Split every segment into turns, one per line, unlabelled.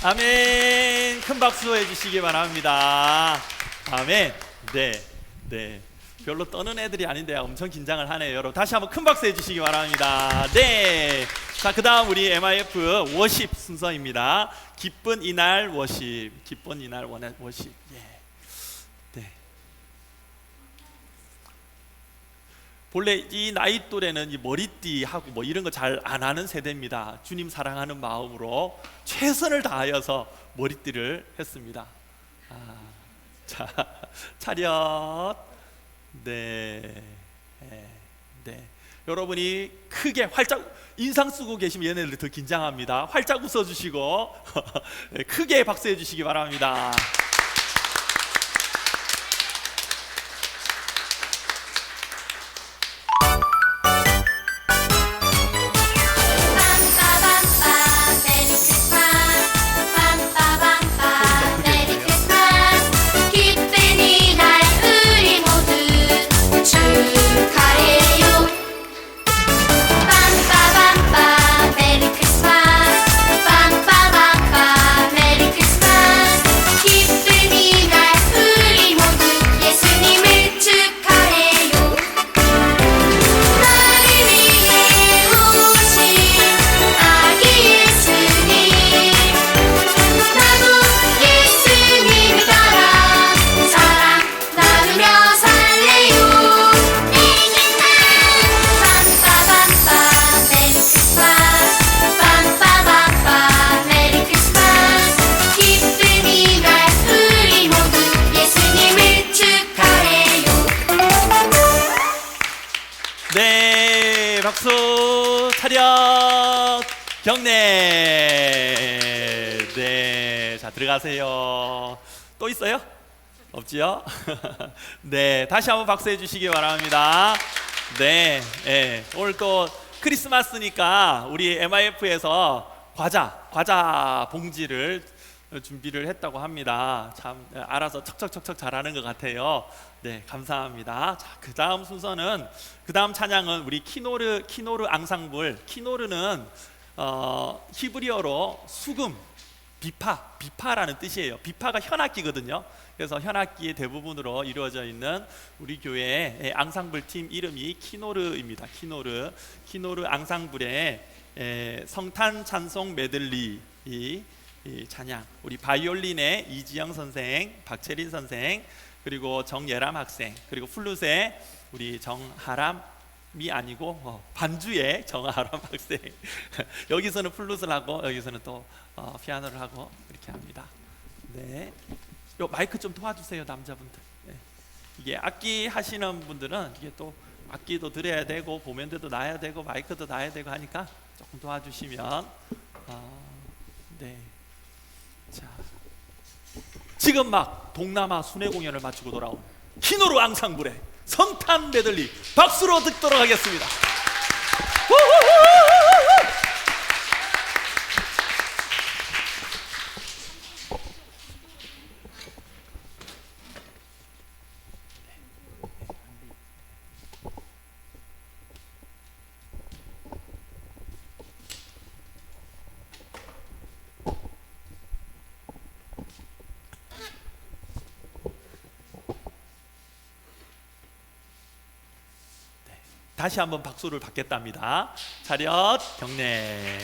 아멘. 큰 박수 해주시기 바랍니다. 아멘. 네, 네. 별로 떠는 애들이 아닌데 엄청 긴장을 하네요. 여러분 다시 한번 큰 박수 해주시기 바랍니다. 네. 자, 그 다음 우리 MIF 워십 순서입니다. 기쁜 이날 워십. 기쁜 이날 워십. 예. 네. 본래 이 나이 또래는 이 머리띠하고 뭐 이런 거 잘 안 하는 세대입니다. 주님 사랑하는 마음으로 최선을 다하여서 머리띠를 했습니다. 자, 차렷. 네, 네, 네. 여러분이 크게 활짝 인상 쓰고 계시면 얘네들 더 긴장합니다. 활짝 웃어주시고 크게 박수해 주시기 바랍니다. 네, 박수. 차렷. 경례. 네, 자 들어가세요. 또 있어요? 없지요? 네, 다시 한번 박수해 주시기 바랍니다. 네, 네, 오늘 또 크리스마스니까 우리 MIF에서 과자 봉지를 준비를 했다고 합니다. 참 알아서 척척척척 잘하는 것 같아요. 네, 감사합니다. 자, 그 다음 순서는 그 다음 찬양은 우리 키노르 앙상블. 키노르는 히브리어로 수금, 비파라는 뜻이에요. 비파가 현악기거든요. 그래서 현악기의 대부분으로 이루어져 있는 우리 교회의 앙상블 팀 이름이 키노르입니다. 키노르 앙상블의 성탄 찬송 메들리 이 찬양, 우리 바이올린의 이지영 선생, 박채린 선생, 그리고 정예람 학생, 그리고 플룻의 우리 정하람이 아니고 반주의 정하람 학생. 여기서는 플룻을 하고 여기서는 또 피아노를 하고 이렇게 합니다. 네, 요 마이크 좀 도와주세요, 남자분들. 네. 이게 악기 하시는 분들은 이게 또 악기도 들어야 되고 보면대도 놔야 되고 마이크도 놔야 되고 하니까 조금 도와주시면 네. 자, 지금 막 동남아 순회 공연을 마치고 돌아온 키노르 앙상블의 성탄 메들리 박수로 듣도록 하겠습니다. 다시 한번 박수를 받겠답니다. 차렷. 경례.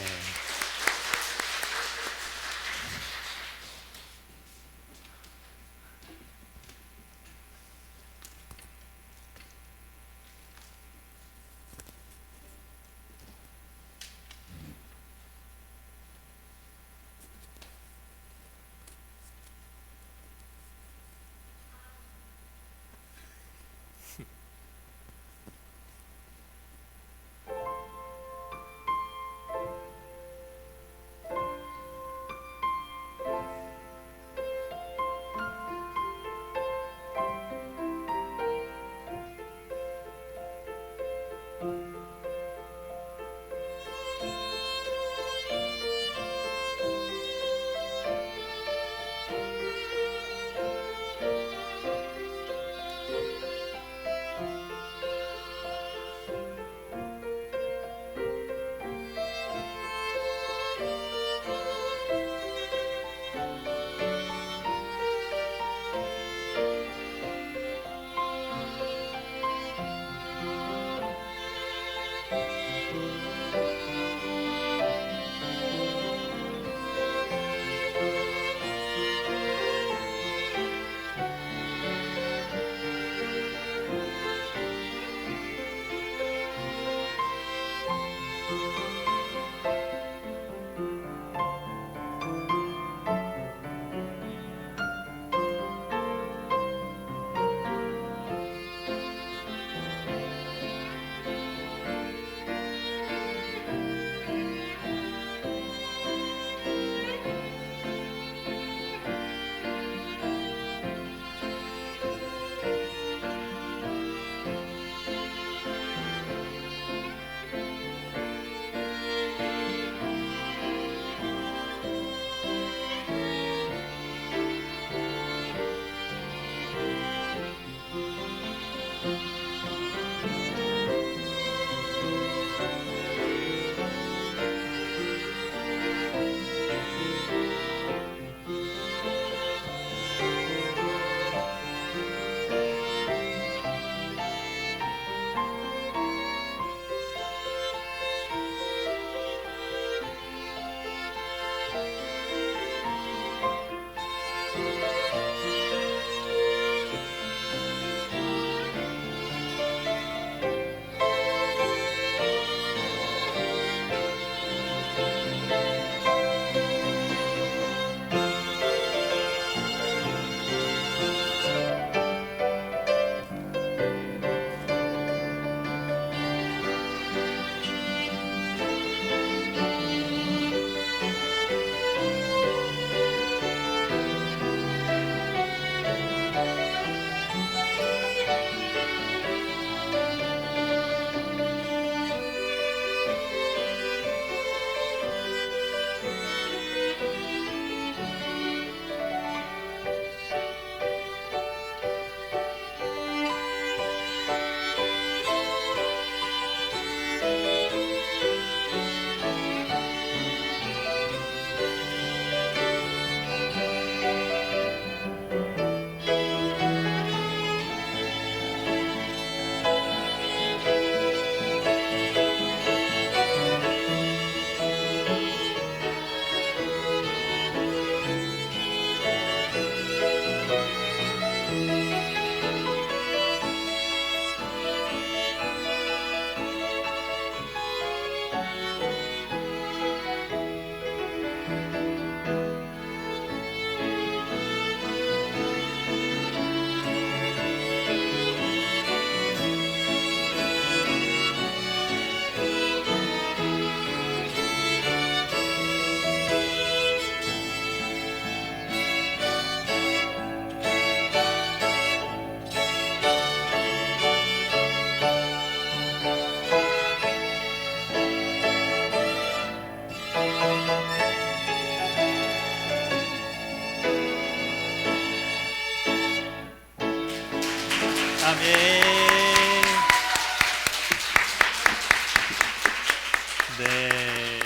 네.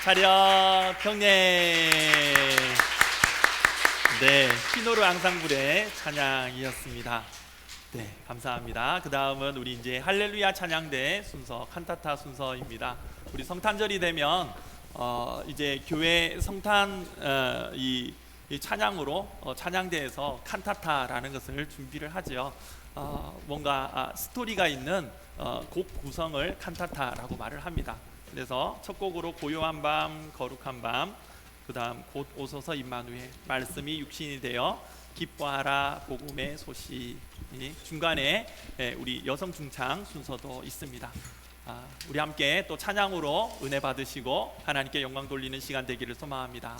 차렷 경례. 네, 키노르 앙상블의 찬양이었습니다. 네, 감사합니다. 그 다음은 우리 이제 할렐루야 찬양대 순서, 칸타타 순서입니다. 우리 성탄절이 되면 이제 교회 성탄 이 찬양으로 찬양대에서 칸타타라는 것을 준비를 하죠. 뭔가 스토리가 있는 곡 구성을 칸타타라고 말을 합니다. 그래서 첫 곡으로 고요한 밤, 거룩한 밤, 그 다음 곧 오소서 임마누엘, 말씀이 육신이 되어 기뻐하라 복음의 소식. 중간에 우리 여성 중창 순서도 있습니다. 우리 함께 또 찬양으로 은혜 받으시고 하나님께 영광 돌리는 시간 되기를 소망합니다.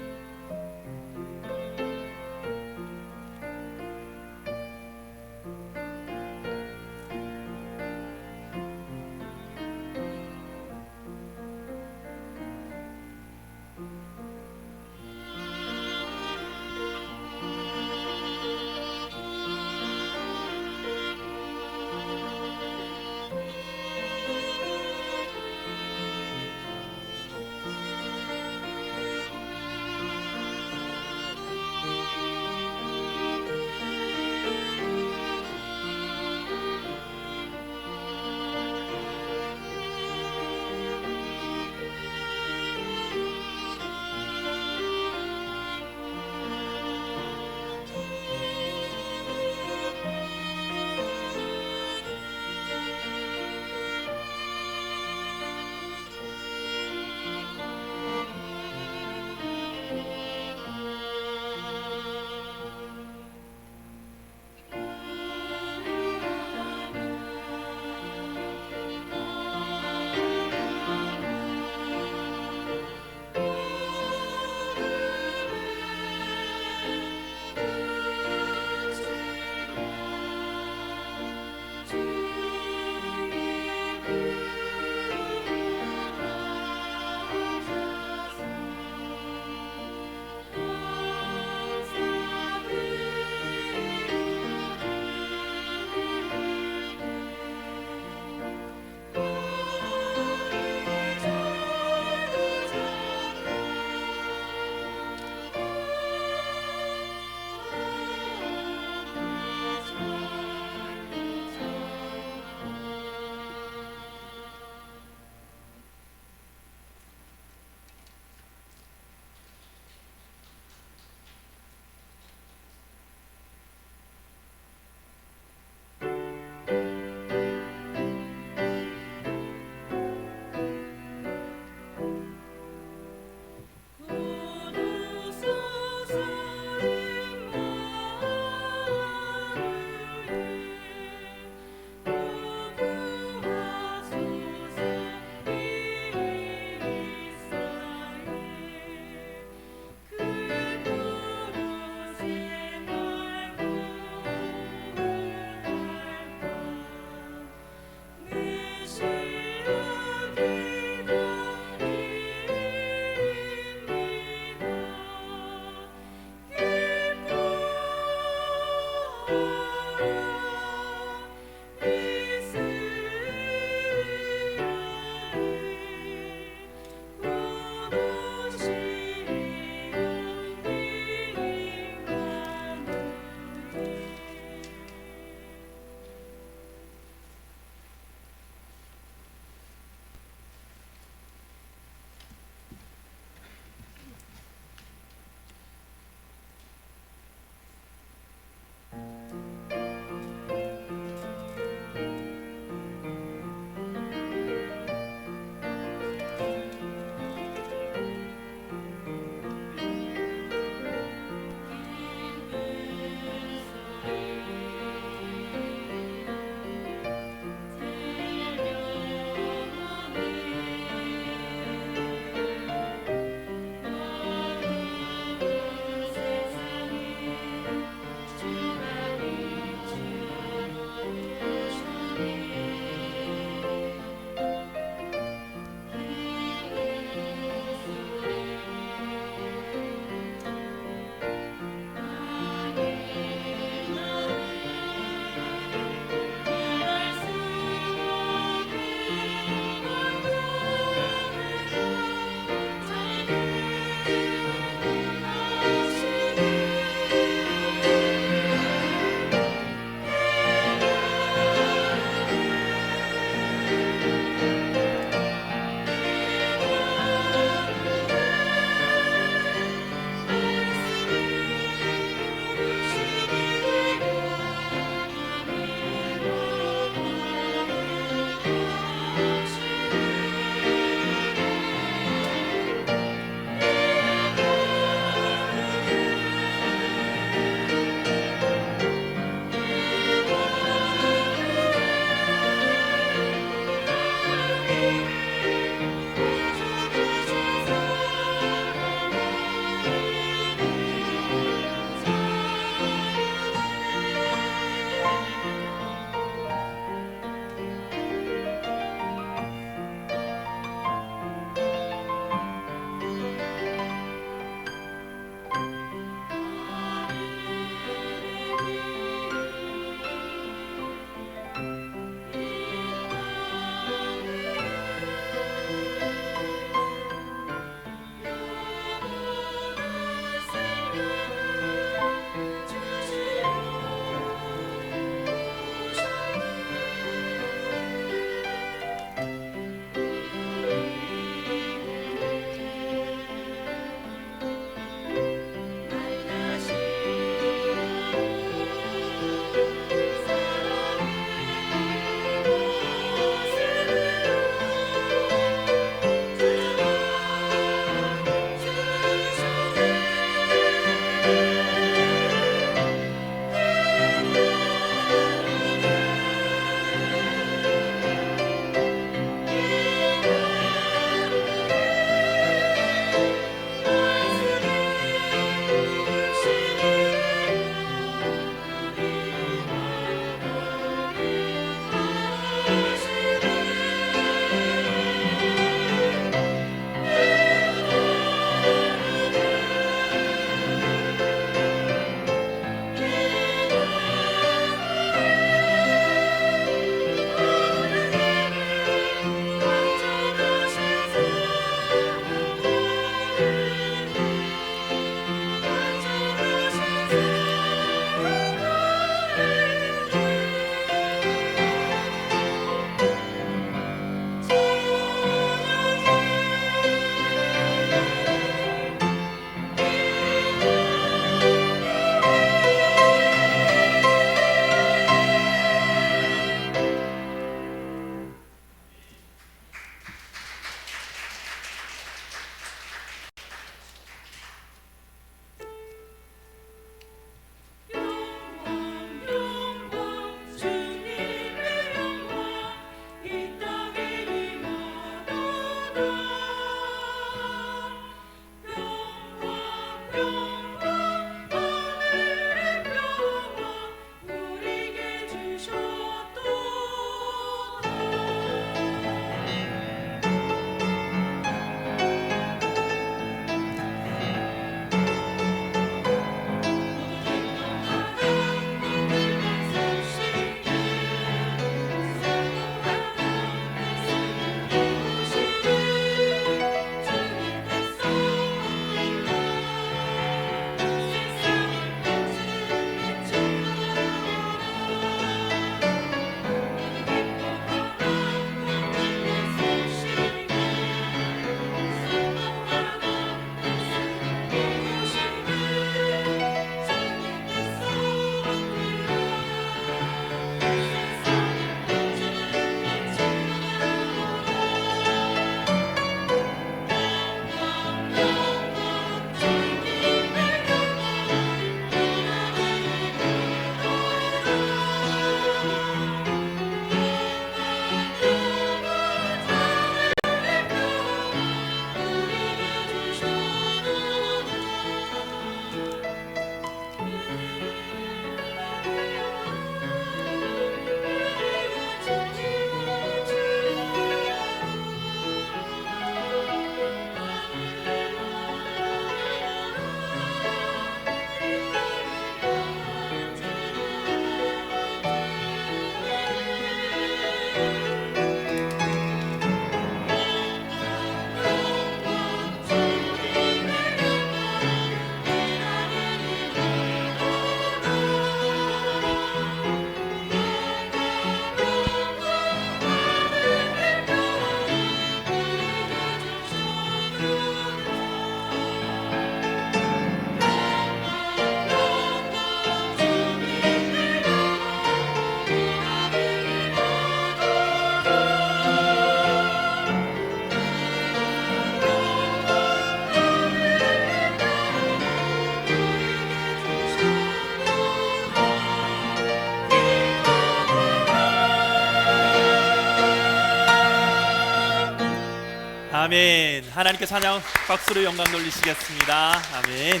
아멘. 하나님께 찬양 박수로 영광 돌리시겠습니다. 아멘.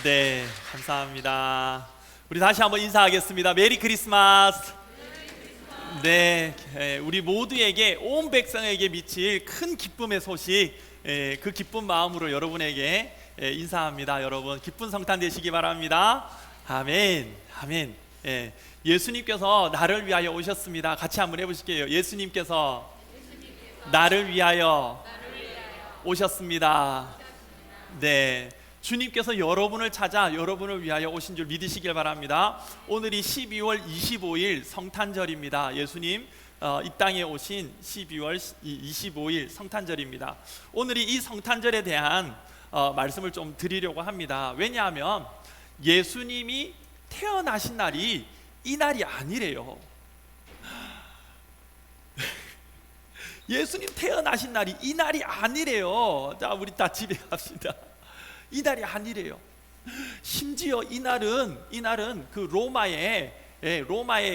네, 감사합니다. 우리 다시 한번 인사하겠습니다. 메리 크리스마스. 네, 우리 모두에게, 온 백성에게 미칠 큰 기쁨의 소식, 그 기쁜 마음으로 여러분에게 인사합니다. 여러분 기쁜 성탄 되시기 바랍니다. 아멘. 아멘. 예수님께서 나를 위하여 오셨습니다. 같이 한번 해보실게요. 예수님께서 나를 위하여 오셨습니다. 네, 주님께서 여러분을 찾아 여러분을 위하여 오신 줄 믿으시길 바랍니다. 오늘이 12월 25일 성탄절입니다. 예수님 이 땅에 오신 12월 25일 성탄절입니다. 오늘이 이 성탄절에 대한 말씀을 좀 드리려고 합니다. 왜냐하면 예수님이 태어나신 날이 이 날이 아니래요. 예수님 태어나신 날이 이 날이 아니래요. 자, 우리 다 집에 갑시다. 이 날이 아니래요. 심지어 이 날은 그 로마의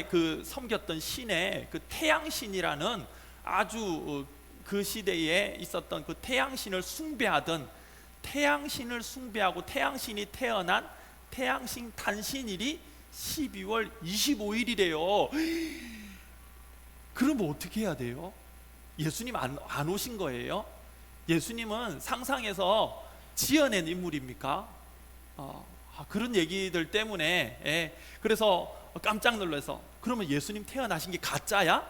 그 섬겼던 신의 그 태양신이라는 아주 그 시대에 있었던 그 태양신을 숭배하고 태양신이 태어난 태양신 탄신일이 12월 25일이래요. 그럼 어떻게 해야 돼요? 예수님 안 오신 거예요? 예수님은 상상해서 지어낸 인물입니까? 그런 얘기들 때문에 그래서 깜짝 놀라서, 그러면 예수님 태어나신 게 가짜야?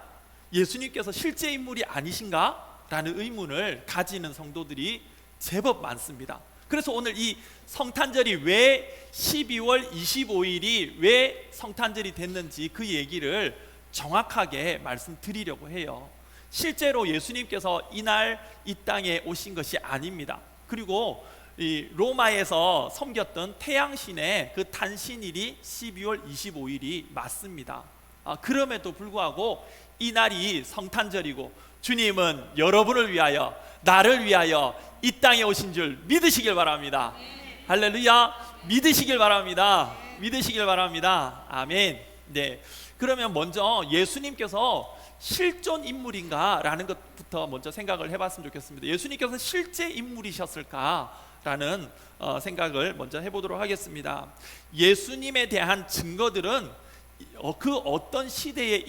예수님께서 실제 인물이 아니신가? 라는 의문을 가지는 성도들이 제법 많습니다. 그래서 오늘 이 성탄절이 왜 12월 25일이 왜 성탄절이 됐는지 그 얘기를 정확하게 말씀드리려고 해요. 실제로 예수님께서 이날 이 땅에 오신 것이 아닙니다. 그리고 이 로마에서 섬겼던 태양신의 그 탄신일이 12월 25일이 맞습니다. 그럼에도 불구하고 이 날이 성탄절이고 주님은 여러분을 위하여, 나를 위하여 이 땅에 오신 줄 믿으시길 바랍니다. 할렐루야. 믿으시길 바랍니다. 믿으시길 바랍니다. 아멘. 네, 그러면 먼저 예수님께서 실존 인물인가 라는 것부터 먼저 생각을 해봤으면 좋겠습니다. 예수님께서 실제 인물이셨을까라는 생각을 먼저 해보도록 하겠습니다. 예수님에 대한 증거들은 그 어떤 시대의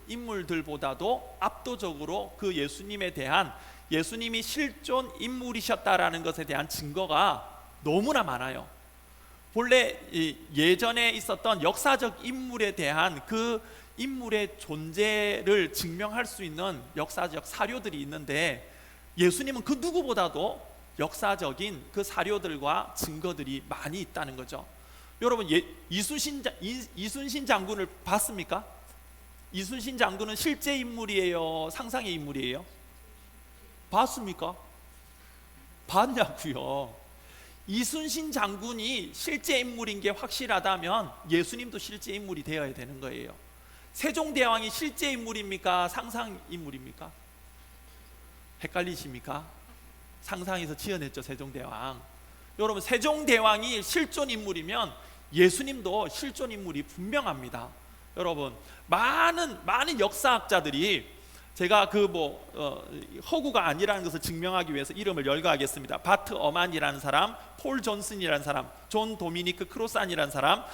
인물들보다도 압도적으로 그 예수님에 대한, 예수님이 실존 인물이셨다라는 것에 대한 증거가 너무나 많아요. 본래 예전에 있었던 역사적 인물에 대한 그 인물의 존재를 증명할 수 있는 역사적 사료들이 있는데, 예수님은 그 누구보다도 역사적인 그 사료들과 증거들이 많이 있다는 거죠. 여러분, 이순신 장군을 봤습니까? 이순신 장군은 실제 인물이에요, 상상의 인물이에요? 봤습니까? 봤냐고요. 이순신 장군이 실제 인물인 게 확실하다면 예수님도 실제 인물이 되어야 되는 거예요. 세종대왕이 실제 인물입니까? 상상 인물입니까? 헷갈리십니까? 상상해서 지어냈죠, 세종대왕. 여러분, 세종대왕이 실존 인물이면 예수님도 실존 인물이 분명합니다. 여러분, 많은 역사학자들이, 제가 허구가 아니라는 것을 증명하기 위해서 이름을 열거하겠습니다. 바트 어만이라는 사람, 폴 존슨이라는 사람, 존 도미니크 크로산이라는 사람,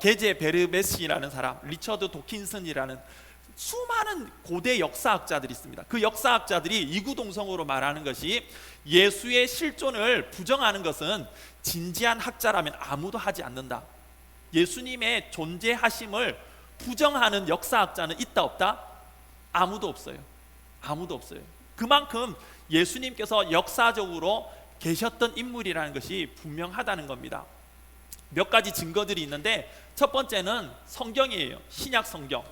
게제 베르메시라는 사람, 리처드 도킨슨이라는 수많은 고대 역사학자들이 있습니다. 그 역사학자들이 이구동성으로 말하는 것이, 예수의 실존을 부정하는 것은 진지한 학자라면 아무도 하지 않는다. 예수님의 존재하심을 부정하는 역사학자는 있다 없다? 아무도 없어요. 아무도 없어요. 그만큼 예수님께서 역사적으로 계셨던 인물이라는 것이 분명하다는 겁니다. 몇 가지 증거들이 있는데, 첫 번째는 성경이에요. 신약 성경.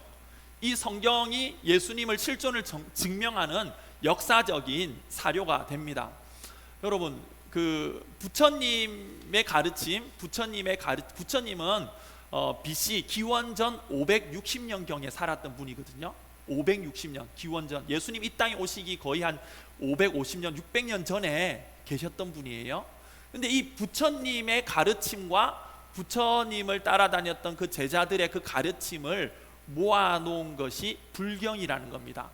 이 성경이 예수님을 실존을 증명하는 역사적인 사료가 됩니다. 여러분, 그 부처님의 가르침, 부처님은 BC 기원전 560년경에 살았던 분이거든요. 560년, 기원전, 예수님 이 땅에 오시기 거의 한 550년, 600년 전에 계셨던 분이에요. 근데 이 부처님의 가르침과 부처님을 따라다녔던 그 제자들의 그 가르침을 모아놓은 것이 불경이라는 겁니다.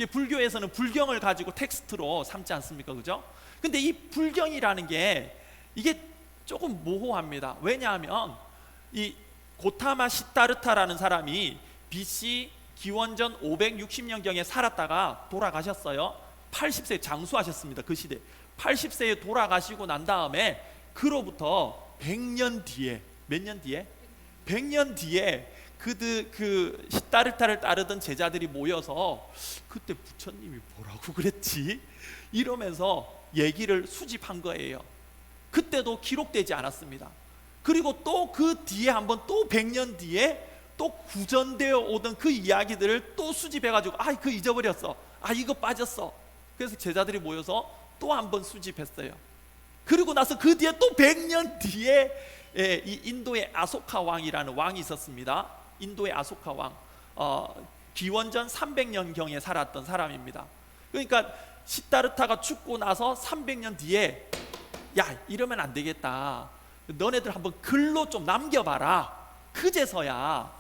불교에서는 불경을 가지고 텍스트로 삼지 않습니까? 그죠? 근데 이 불경이라는 게 이게 조금 모호합니다. 왜냐하면 이 고타마 시타르타라는 사람이 BC 기원전 560년경에 살았다가 돌아가셨어요. 80세에 장수하셨습니다. 그 시대 80세에 돌아가시고 난 다음에 그로부터 100년 뒤에, 몇 년 뒤에? 100년 뒤에 그 시타르타를 따르던 제자들이 모여서 그때 부처님이 뭐라고 그랬지? 이러면서 얘기를 수집한 거예요. 그때도 기록되지 않았습니다. 그리고 또 그 뒤에 한번 또 100년 뒤에 또 구전되어 오던 그 이야기들을 또 수집해가지고 그 잊어버렸어, 이거 빠졌어. 그래서 제자들이 모여서 또 한번 수집했어요. 그리고 나서 그 뒤에 또 100년 뒤에 이 인도의 아소카 왕이라는 왕이 있었습니다. 인도의 아소카 왕, 기원전 300년경에 살았던 사람입니다. 그러니까 시타르타가 죽고 나서 300년 뒤에 야, 이러면 안 되겠다, 너네들 한번 글로 좀 남겨봐라. 그제서야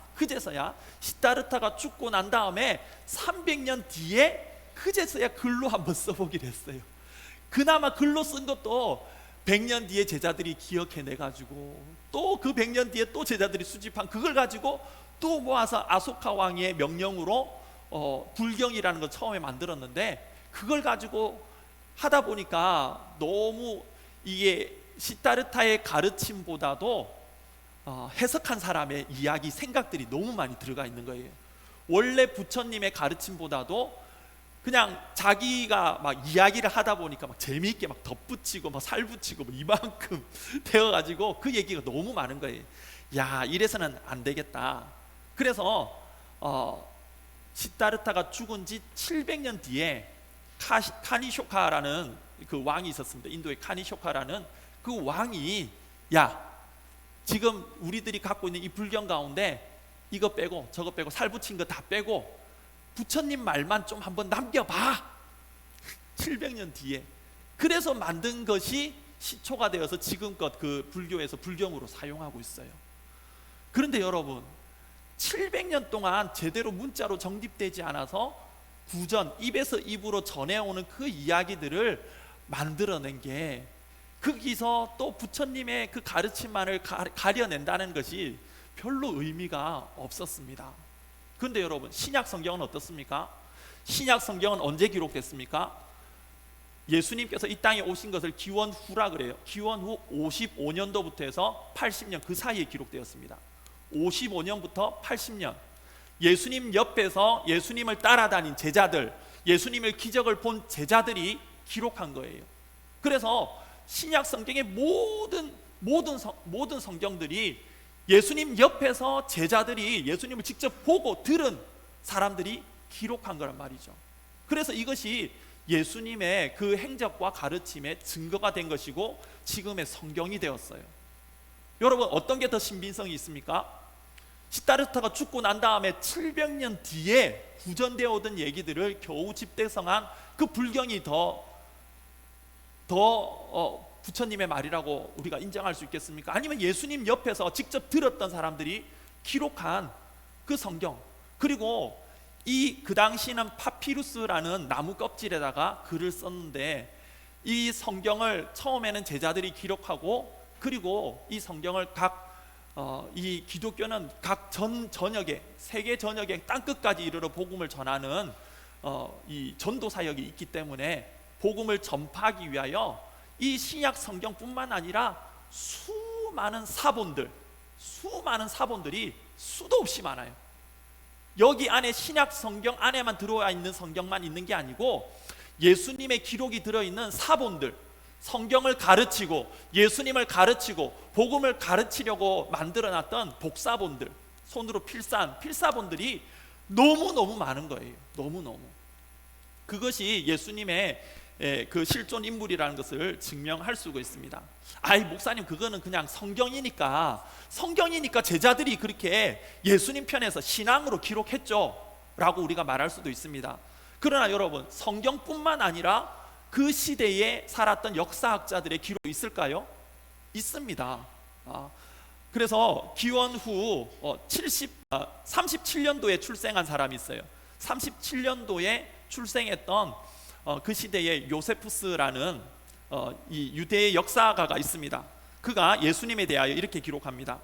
시타르타가 죽고 난 다음에 300년 뒤에 그제서야 글로 한번 써보기로 했어요. 그나마 글로 쓴 것도 100년 뒤에 제자들이 기억해내가지고 또 그 100년 뒤에 또 제자들이 수집한 그걸 가지고 또 모아서 아소카 왕의 명령으로 불경이라는 걸 처음에 만들었는데, 그걸 가지고 하다 보니까 너무 이게 시타르타의 가르침보다도 해석한 사람의 이야기, 생각들이 너무 많이 들어가 있는 거예요. 원래 부처님의 가르침보다도 그냥 자기가 막 이야기를 하다 보니까 막 재미있게 막 덧붙이고 막 살붙이고 뭐 이만큼 되어가지고 그 얘기가 너무 많은 거예요. 야, 이래서는 안 되겠다. 그래서 시타르타가 죽은 지 700년 뒤에 카니쇼카라는 그 왕이 있었습니다. 인도의 카니쇼카라는 그 왕이, 야, 지금 우리들이 갖고 있는 이 불경 가운데 이거 빼고 저거 빼고 살붙인 거 다 빼고 부처님 말만 좀 한번 남겨봐. 700년 뒤에. 그래서 만든 것이 시초가 되어서 지금껏 그 불교에서 불경으로 사용하고 있어요. 그런데 여러분, 700년 동안 제대로 문자로 정립되지 않아서 구전, 입에서 입으로 전해오는 그 이야기들을 만들어낸 게, 거기서 또 부처님의 그 가르침만을 가려낸다는 것이 별로 의미가 없었습니다. 그런데 여러분, 신약 성경은 어떻습니까? 신약 성경은 언제 기록됐습니까? 예수님께서 이 땅에 오신 것을 기원 후라 그래요. 기원 후 55년도부터 해서 80년 그 사이에 기록되었습니다. 55년부터 80년, 예수님 옆에서 예수님을 따라다닌 제자들, 예수님의 기적을 본 제자들이 기록한 거예요. 그래서 신약 성경의 모든 성경들이 예수님 옆에서 제자들이 예수님을 직접 보고 들은 사람들이 기록한 거란 말이죠. 그래서 이것이 예수님의 그 행적과 가르침의 증거가 된 것이고 지금의 성경이 되었어요. 여러분, 어떤 게 더 신빙성이 있습니까? 시타르타가 죽고 난 다음에 700년 뒤에 구전되어 오던 얘기들을 겨우 집대성한 그 불경이 더 부처님의 말이라고 우리가 인정할 수 있겠습니까? 아니면 예수님 옆에서 직접 들었던 사람들이 기록한 그 성경, 그리고 그 당시는 파피루스라는 나무 껍질에다가 글을 썼는데, 이 성경을 처음에는 제자들이 기록하고, 그리고 이 성경을 이 기독교는 각 전역에, 세계 전역에 땅끝까지 이르러 복음을 전하는 이 전도 사역이 있기 때문에 복음을 전파하기 위하여 이 신약 성경뿐만 아니라 수많은 사본들이 수도 없이 많아요. 여기 안에 신약 성경 안에만 들어와 있는 성경만 있는 게 아니고 예수님의 기록이 들어있는 사본들, 성경을 가르치고 예수님을 가르치고 복음을 가르치려고 만들어놨던 복사본들, 손으로 필사한 필사본들이 너무너무 많은 거예요. 너무너무. 그것이 예수님의 그 실존 인물이라는 것을 증명할 수가 있습니다. 목사님, 그거는 그냥 성경이니까 제자들이 그렇게 예수님 편에서 신앙으로 기록했죠 라고 우리가 말할 수도 있습니다. 그러나 여러분, 성경뿐만 아니라 그 시대에 살았던 역사학자들의 기록이 있을까요? 있습니다. 그래서 기원 후 37년도에 출생한 사람이 있어요. 37년도에 출생했던 그 시대에 요세푸스라는 이 유대의 역사가가 있습니다. 그가 예수님에 대하여 이렇게 기록합니다.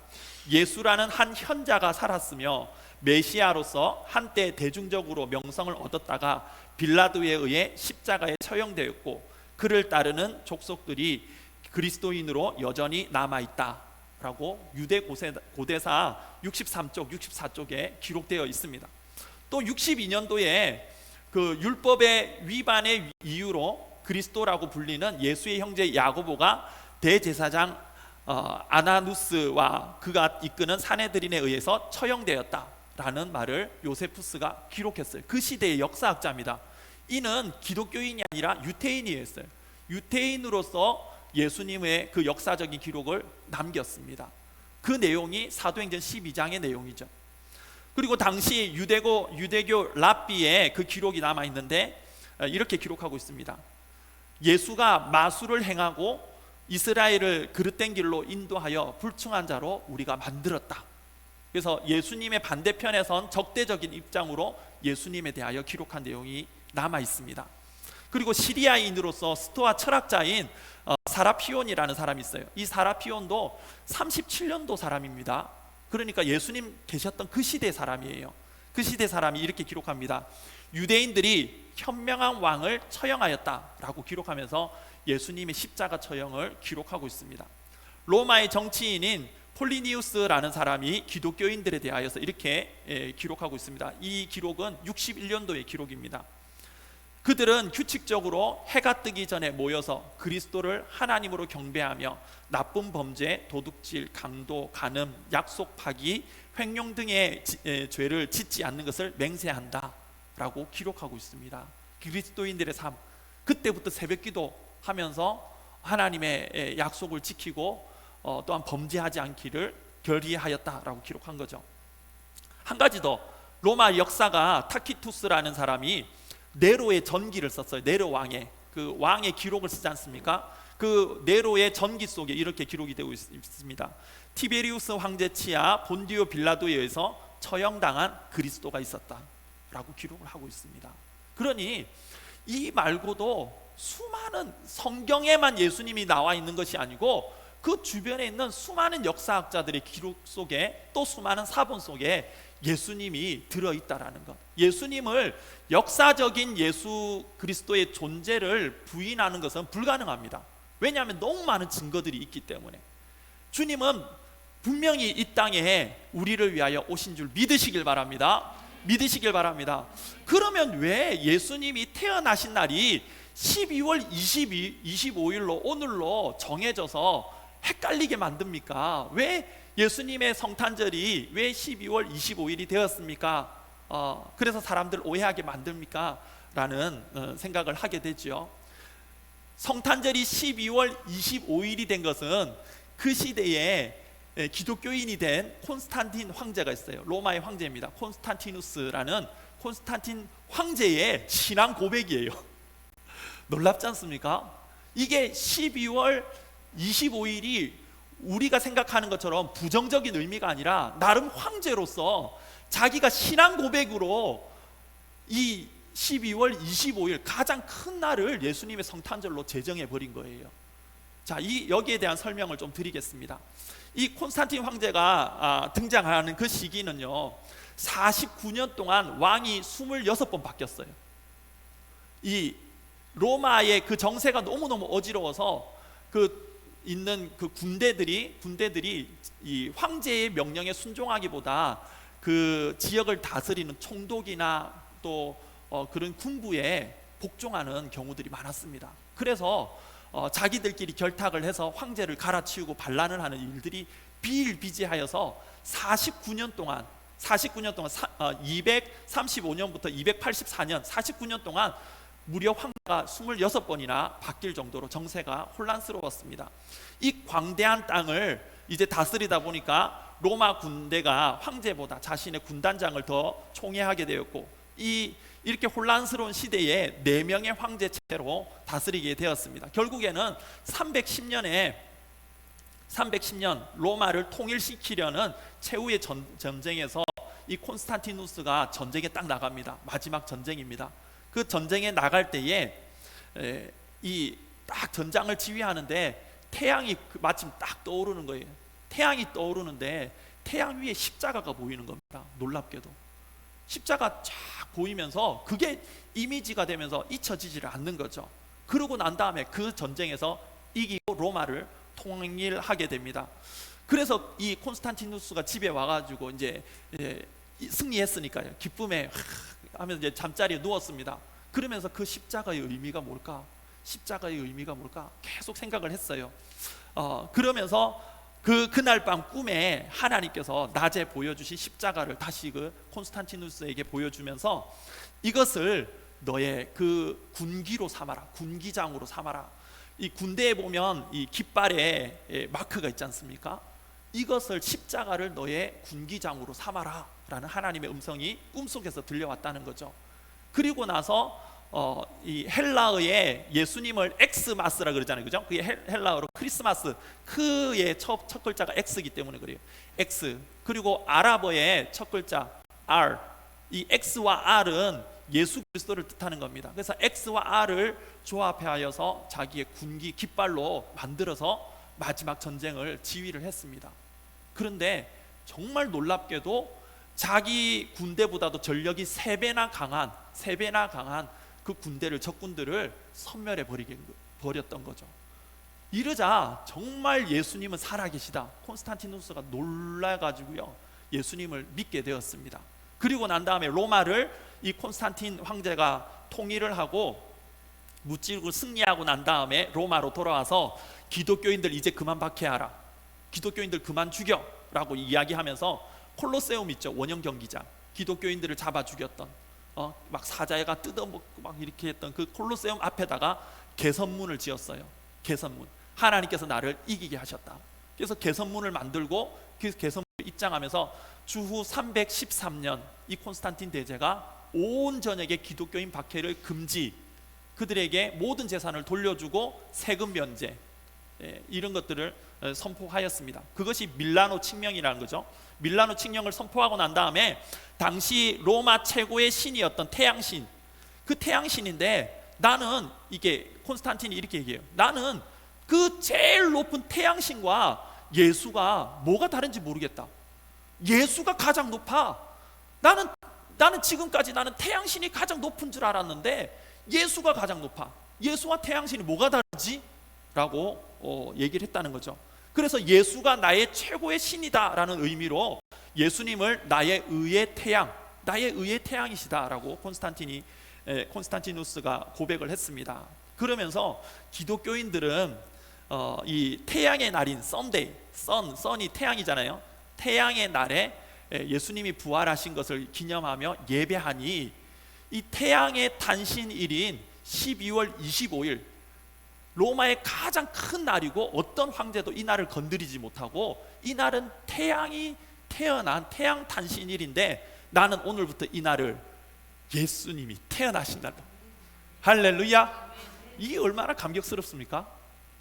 예수라는 한 현자가 살았으며 메시아로서 한때 대중적으로 명성을 얻었다가 빌라도에 의해 십자가에 처형되었고 그를 따르는 족속들이 그리스도인으로 여전히 남아있다라고 유대 고대사 63쪽, 64쪽에 기록되어 있습니다. 또 62년도에 그 율법의 위반의 이유로 그리스도라고 불리는 예수의 형제 야고보가 대제사장 아나누스와 그가 이끄는 사내들인에 의해서 처형되었다라는 말을 요세푸스가 기록했어요. 그 시대의 역사학자입니다. 이는 기독교인이 아니라 유태인이었어요. 유태인으로서 예수님의 그 역사적인 기록을 남겼습니다. 그 내용이 사도행전 12장의 내용이죠. 그리고 당시 유대교 랍비에 그 기록이 남아 있는데 이렇게 기록하고 있습니다. 예수가 마술을 행하고 이스라엘을 그릇된 길로 인도하여 불충한 자로 우리가 만들었다. 그래서 예수님의 반대편에 선 적대적인 입장으로 예수님에 대하여 기록한 내용이 남아 있습니다. 그리고 시리아인으로서 스토아 철학자인 사라피온이라는 사람이 있어요. 이 사라피온도 37년도 사람입니다. 그러니까 예수님 계셨던 그 시대 사람이에요. 그 시대 사람이 이렇게 기록합니다. 유대인들이 현명한 왕을 처형하였다라고 기록하면서 예수님의 십자가 처형을 기록하고 있습니다. 로마의 정치인인 폴리니우스라는 사람이 기독교인들에 대하여서 이렇게 기록하고 있습니다. 이 기록은 61년도의 기록입니다. 그들은 규칙적으로 해가 뜨기 전에 모여서 그리스도를 하나님으로 경배하며 나쁜 범죄, 도둑질, 강도, 간음, 약속 파기, 횡령 등의 죄를 짓지 않는 것을 맹세한다 라고 기록하고 있습니다. 그리스도인들의 삶, 그때부터 새벽기도 하면서 하나님의 약속을 지키고 또한 범죄하지 않기를 결의하였다라고 기록한 거죠. 한 가지 더, 로마 역사가 타키투스라는 사람이 네로의 전기를 썼어요. 네로 왕의 그 왕의 기록을 쓰지 않습니까? 그 네로의 전기 속에 이렇게 기록이 되고 있습니다. 티베리우스 황제 치하 본디오 빌라도에 의해서 처형당한 그리스도가 있었다라고 기록을 하고 있습니다. 그러니 이 말고도 수많은 성경에만 예수님이 나와 있는 것이 아니고 그 주변에 있는 수많은 역사학자들의 기록 속에 또 수많은 사본 속에 예수님이 들어있다라는 것, 예수님을 역사적인 예수 그리스도의 존재를 부인하는 것은 불가능합니다. 왜냐하면 너무 많은 증거들이 있기 때문에. 주님은 분명히 이 땅에 우리를 위하여 오신 줄 믿으시길 바랍니다. 믿으시길 바랍니다. 그러면 왜 예수님이 태어나신 날이 12월 25일로 오늘로 정해져서 헷갈리게 만듭니까? 왜 예수님의 성탄절이 왜 12월 25일이 되었습니까? 그래서 사람들 오해하게 만듭니까? 라는 생각을 하게 되죠. 성탄절이 12월 25일이 된 것은 그 시대에 기독교인이 된 콘스탄틴 황제가 있어요. 로마의 황제입니다. 콘스탄티누스라는 콘스탄틴 황제의 신앙 고백이에요. 놀랍지 않습니까? 이게 12월 25일이 우리가 생각하는 것처럼 부정적인 의미가 아니라 나름 황제로서 자기가 신앙 고백으로 이 12월 25일 가장 큰 날을 예수님의 성탄절로 제정해 버린 거예요. 자, 여기에 대한 설명을 좀 드리겠습니다. 이 콘스탄틴 황제가 등장하는 그 시기는요, 49년 동안 왕이 26번 바뀌었어요. 이 로마의 그 정세가 너무너무 어지러워서 있는 그 군대들이 이 황제의 명령에 순종하기보다 그 지역을 다스리는 총독이나 또 그런 군부에 복종하는 경우들이 많았습니다. 그래서 자기들끼리 결탁을 해서 황제를 갈아치우고 반란을 하는 일들이 비일비재하여서 49년 동안 235년부터 284년 49년 동안 무려 황제가 26번이나 바뀔 정도로 정세가 혼란스러웠습니다. 이 광대한 땅을 이제 다스리다 보니까 로마 군대가 황제보다 자신의 군단장을 더 총애하게 되었고, 이렇게 혼란스러운 시대에 4명의 황제체로 다스리게 되었습니다. 결국에는 310년 로마를 통일시키려는 최후의 전쟁에서 이 콘스탄티누스가 전쟁에 딱 나갑니다. 마지막 전쟁입니다. 그 전쟁에 나갈 때에 이 딱 전장을 지휘하는데 태양이 마침 딱 떠오르는 거예요. 태양이 떠오르는데 태양 위에 십자가가 보이는 겁니다. 놀랍게도 십자가 쫙 보이면서 그게 이미지가 되면서 잊혀지지를 않는 거죠. 그러고 난 다음에 그 전쟁에서 이기고 로마를 통일하게 됩니다. 그래서 이 콘스탄티누스가 집에 와가지고 이제 승리했으니까요, 기쁨에 하면서 이제 잠자리에 누웠습니다. 그러면서 그 십자가의 의미가 뭘까? 십자가의 의미가 뭘까? 계속 생각을 했어요. 그러면서 그날 밤 꿈에 하나님께서 낮에 보여주신 십자가를 다시 그 콘스탄티누스에게 보여주면서 이것을 너의 그 군기로 삼아라, 군기장으로 삼아라. 이 군대에 보면 이 깃발에 마크가 있지 않습니까? 이것을 십자가를 너의 군기장으로 삼아라 라는 하나님의 음성이 꿈속에서 들려왔다는 거죠. 그리고 나서 이 헬라어에 예수님을 엑스마스라 그러잖아요, 그죠? 그게 헬라어로 크리스마스, 크의 첫 글자가 X이기 때문에 그래요. X. 그리고 아랍어의 첫 글자 R, 이 X와 R은 예수 그리스도를 뜻하는 겁니다. 그래서 X와 R을 조합하여서 자기의 군기 깃발로 만들어서 마지막 전쟁을 지휘를 했습니다. 그런데 정말 놀랍게도 자기 군대보다도 전력이 3배나 강한 그 군대를, 적군들을 섬멸해 버렸던 거죠. 이러자 정말 예수님은 살아계시다, 콘스탄티누스가 놀라가지고요 예수님을 믿게 되었습니다. 그리고 난 다음에 로마를 이 콘스탄틴 황제가 통일을 하고 무찌르고 승리하고 난 다음에 로마로 돌아와서 기독교인들 이제 그만 박해하라, 기독교인들 그만 죽여 라고 이야기하면서 콜로세움 있죠, 원형 경기장, 기독교인들을 잡아 죽였던 막 사자애가 뜯어먹고 막 이렇게 했던 그 콜로세움 앞에다가 개선문을 지었어요. 개선문, 하나님께서 나를 이기게 하셨다. 그래서 개선문을 만들고 그 개선문을 입장하면서 주후 313년 이 콘스탄틴 대제가 온 전역의 기독교인 박해를 금지, 그들에게 모든 재산을 돌려주고 세금 면제, 이런 것들을 선포하였습니다. 그것이 밀라노 칙령이라는 거죠. 밀라노 칙령을 선포하고 난 다음에 당시 로마 최고의 신이었던 태양신, 그 태양신인데 나는, 이게 콘스탄틴이 이렇게 얘기해요, 나는 그 제일 높은 태양신과 예수가 뭐가 다른지 모르겠다. 예수가 가장 높아. 나는 지금까지 나는 태양신이 가장 높은 줄 알았는데 예수가 가장 높아. 예수와 태양신이 뭐가 다르지? 라고 얘기를 했다는 거죠. 그래서 예수가 나의 최고의 신이다 라는 의미로 예수님을 나의 의의 태양, 나의 의의 태양이시다 라고 콘스탄티누스가 고백을 했습니다. 그러면서 기독교인들은 이 태양의 날인 썬데이, 선이 태양이잖아요. 태양의 날에 예수님이 부활하신 것을 기념하며 예배하니 이 태양의 탄신일인 12월 25일, 로마의 가장 큰 날이고 어떤 황제도 이 날을 건드리지 못하고, 이 날은 태양이 태어난 태양 탄신일인데 나는 오늘부터 이 날을 예수님이 태어나신 날로, 할렐루야, 이게 얼마나 감격스럽습니까?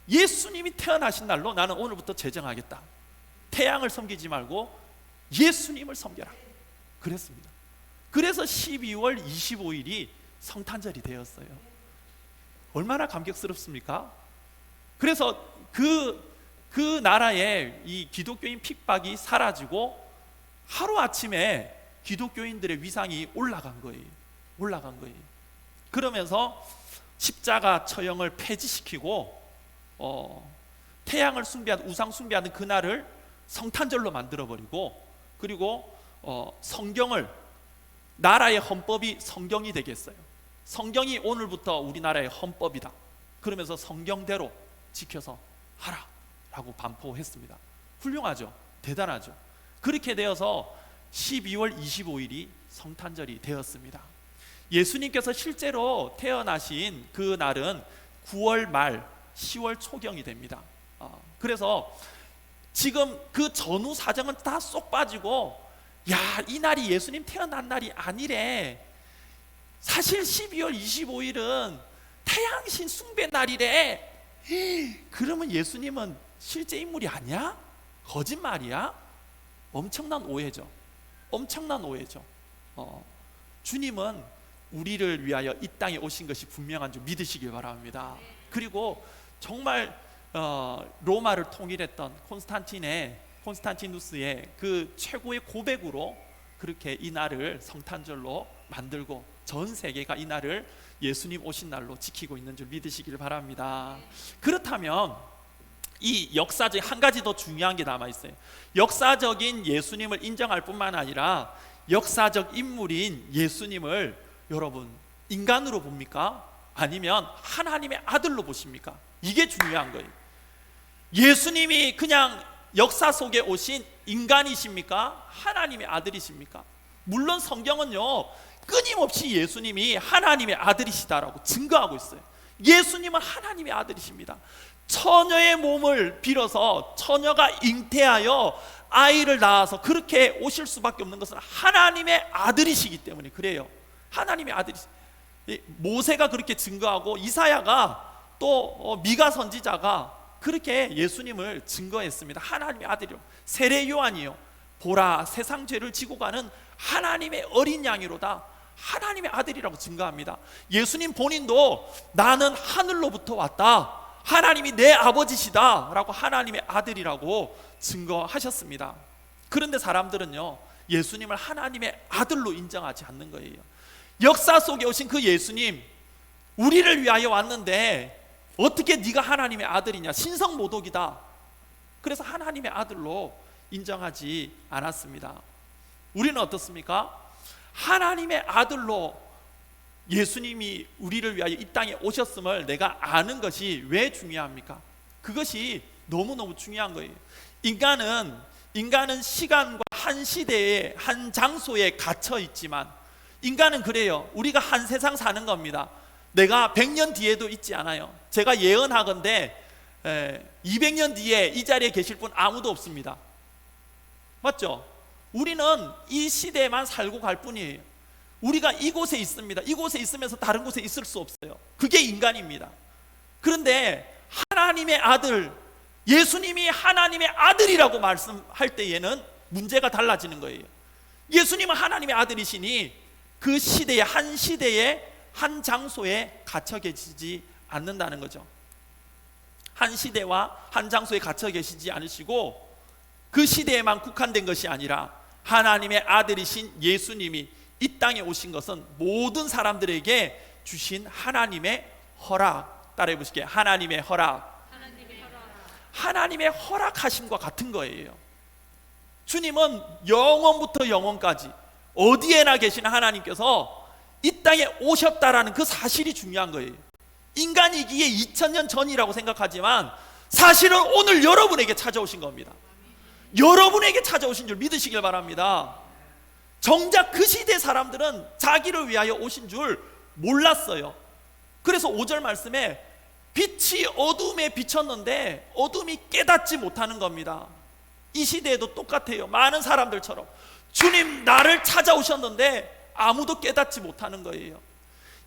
예수님이 태어나신 날로 나는 오늘부터 제정하겠다. 태양을 섬기지 말고 예수님을 섬겨라, 그랬습니다. 그래서 12월 25일이 성탄절이 되었어요. 얼마나 감격스럽습니까? 그래서 그 나라에 이 기독교인 핍박이 사라지고 하루아침에 기독교인들의 위상이 올라간 거예요. 그러면서 십자가 처형을 폐지시키고 태양을 숭배하는, 우상 숭배하는 그날을 성탄절로 만들어버리고, 그리고 성경을, 나라의 헌법이 성경이 되겠어요. 성경이 오늘부터 우리나라의 헌법이다. 그러면서 성경대로 지켜서 하라 라고 반포했습니다. 훌륭하죠? 대단하죠? 그렇게 되어서 12월 25일이 성탄절이 되었습니다. 예수님께서 실제로 태어나신 그 날은 9월 말 10월 초경이 됩니다. 그래서 지금 그 전후 사정은 다 쏙 빠지고, 야, 이 날이 예수님 태어난 날이 아니래, 사실 12월 25일은 태양신 숭배 날이래, 그러면 예수님은 실제 인물이 아니야? 거짓말이야? 엄청난 오해죠. 주님은 우리를 위하여 이 땅에 오신 것이 분명한 줄 믿으시길 바랍니다. 그리고 정말 로마를 통일했던 콘스탄티누스의 그 최고의 고백으로 그렇게 이 날을 성탄절로 만들고 전 세계가 이 날을 예수님 오신 날로 지키고 있는 줄 믿으시길 바랍니다. 그렇다면 이 역사적 한 가지 더 중요한 게 남아 있어요. 역사적인 예수님을 인정할 뿐만 아니라 역사적 인물인 예수님을 여러분 인간으로 봅니까? 아니면 하나님의 아들로 보십니까? 이게 중요한 거예요. 예수님이 그냥 역사 속에 오신 인간이십니까? 하나님의 아들이십니까? 물론 성경은요 끊임없이 예수님이 하나님의 아들이시다라고 증거하고 있어요. 예수님은 하나님의 아들이십니다. 처녀의 몸을 빌어서 처녀가 잉태하여 아이를 낳아서 그렇게 오실 수밖에 없는 것은 하나님의 아들이시기 때문에 그래요. 하나님의 아들이시. 모세가 그렇게 증거하고 이사야가 또 미가 선지자가 그렇게 예수님을 증거했습니다. 하나님의 아들이요. 세례 요한이요. 보라 세상 죄를 지고 가는 하나님의 어린 양이로다. 하나님의 아들이라고 증거합니다. 예수님 본인도 나는 하늘로부터 왔다. 하나님이 내 아버지시다 라고 하나님의 아들이라고 증거하셨습니다. 그런데 사람들은요 예수님을 하나님의 아들로 인정하지 않는 거예요. 역사 속에 오신 그 예수님 우리를 위하여 왔는데 어떻게 네가 하나님의 아들이냐, 신성모독이다. 그래서 하나님의 아들로 인정하지 않았습니다. 우리는 어떻습니까? 하나님의 아들로 예수님이 우리를 위하여 이 땅에 오셨음을 내가 아는 것이 왜 중요합니까? 그것이 너무너무 중요한 거예요. 인간은 시간과 한 시대에 한 장소에 갇혀 있지만 인간은 그래요. 우리가 한 세상 사는 겁니다. 내가 100년 뒤에도 있지 않아요. 제가 예언하건대 200년 뒤에 이 자리에 계실 분 아무도 없습니다. 맞죠? 우리는 이 시대에만 살고 갈 뿐이에요. 우리가 이곳에 있습니다. 이곳에 있으면서 다른 곳에 있을 수 없어요. 그게 인간입니다. 그런데 하나님의 아들, 예수님이 하나님의 아들이라고 말씀할 때에는 문제가 달라지는 거예요. 예수님은 하나님의 아들이시니 그 시대에 한 장소에 갇혀 계시지 않는다는 거죠. 한 시대와 한 장소에 갇혀 계시지 않으시고 그 시대에만 국한된 것이 아니라 하나님의 아들이신 예수님이 이 땅에 오신 것은 모든 사람들에게 주신 하나님의 허락. 따라해 보실게요. 하나님의 허락. 하나님의 허락하심과 같은 거예요. 주님은 영원부터 영원까지 어디에나 계시는 하나님께서 이 땅에 오셨다라는 그 사실이 중요한 거예요. 인간이기에 2000년 전이라고 생각하지만 사실은 오늘 여러분에게 찾아오신 겁니다. 여러분에게 찾아오신 줄 믿으시길 바랍니다. 정작 그 시대 사람들은 자기를 위하여 오신 줄 몰랐어요. 그래서 5절 말씀에 빛이 어둠에 비쳤는데 어둠이 깨닫지 못하는 겁니다. 이 시대에도 똑같아요. 많은 사람들처럼 주님 나를 찾아오셨는데 아무도 깨닫지 못하는 거예요.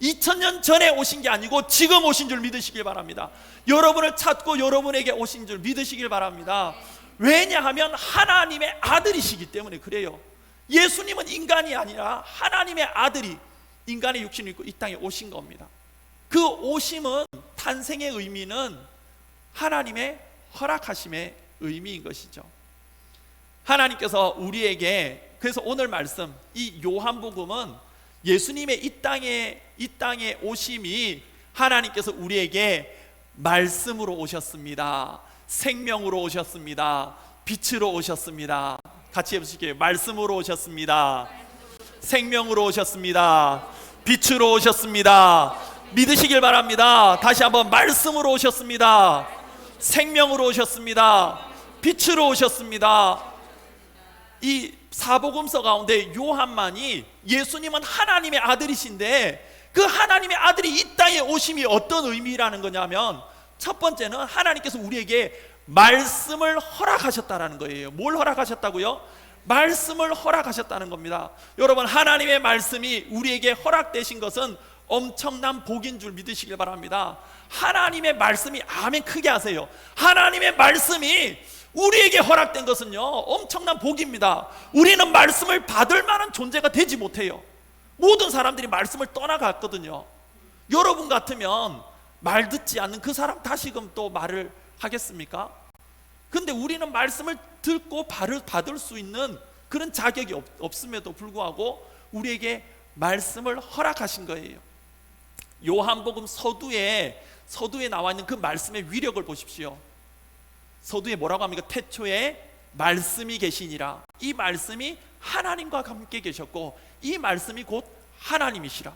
2000년 전에 오신 게 아니고 지금 오신 줄 믿으시길 바랍니다. 여러분을 찾고 여러분에게 오신 줄 믿으시길 바랍니다. 왜냐하면 하나님의 아들이시기 때문에 그래요. 예수님은 인간이 아니라 하나님의 아들이 인간의 육신을 입고 이 땅에 오신 겁니다. 그 오심은 탄생의 의미는 하나님의 허락하심의 의미인 것이죠. 하나님께서 우리에게, 그래서 오늘 말씀 이 요한복음은 예수님의 이 땅에 오심이 하나님께서 우리에게 말씀으로 오셨습니다. 생명으로 오셨습니다. 빛으로 오셨습니다. 같이 해보실게요. 말씀으로 오셨습니다. 생명으로 오셨습니다. 빛으로 오셨습니다. 믿으시길 바랍니다. 다시 한번 말씀으로 오셨습니다. 생명으로 오셨습니다. 빛으로 오셨습니다. 이 사복음서 가운데 요한만이 예수님은 하나님의 아들이신데 그 하나님의 아들이 이 땅에 오심이 어떤 의미라는 거냐면 첫 번째는 하나님께서 우리에게 말씀을 허락하셨다라는 거예요. 뭘 허락하셨다고요? 말씀을 허락하셨다는 겁니다. 여러분, 하나님의 말씀이 우리에게 허락되신 것은 엄청난 복인 줄 믿으시길 바랍니다. 하나님의 말씀이, 아멘 크게 하세요. 하나님의 말씀이 우리에게 허락된 것은요 엄청난 복입니다. 우리는 말씀을 받을 만한 존재가 되지 못해요. 모든 사람들이 말씀을 떠나갔거든요. 여러분 같으면 말 듣지 않는 그 사람 다시금 또 말을 하겠습니까? 근데 우리는 말씀을 듣고 받을 수 있는 그런 자격이 없음에도 불구하고 우리에게 말씀을 허락하신 거예요. 요한복음 서두에 나와 있는 그 말씀의 위력을 보십시오. 서두에 뭐라고 합니까? 태초에 말씀이 계시니라. 이 말씀이 하나님과 함께 계셨고 이 말씀이 곧 하나님이시라.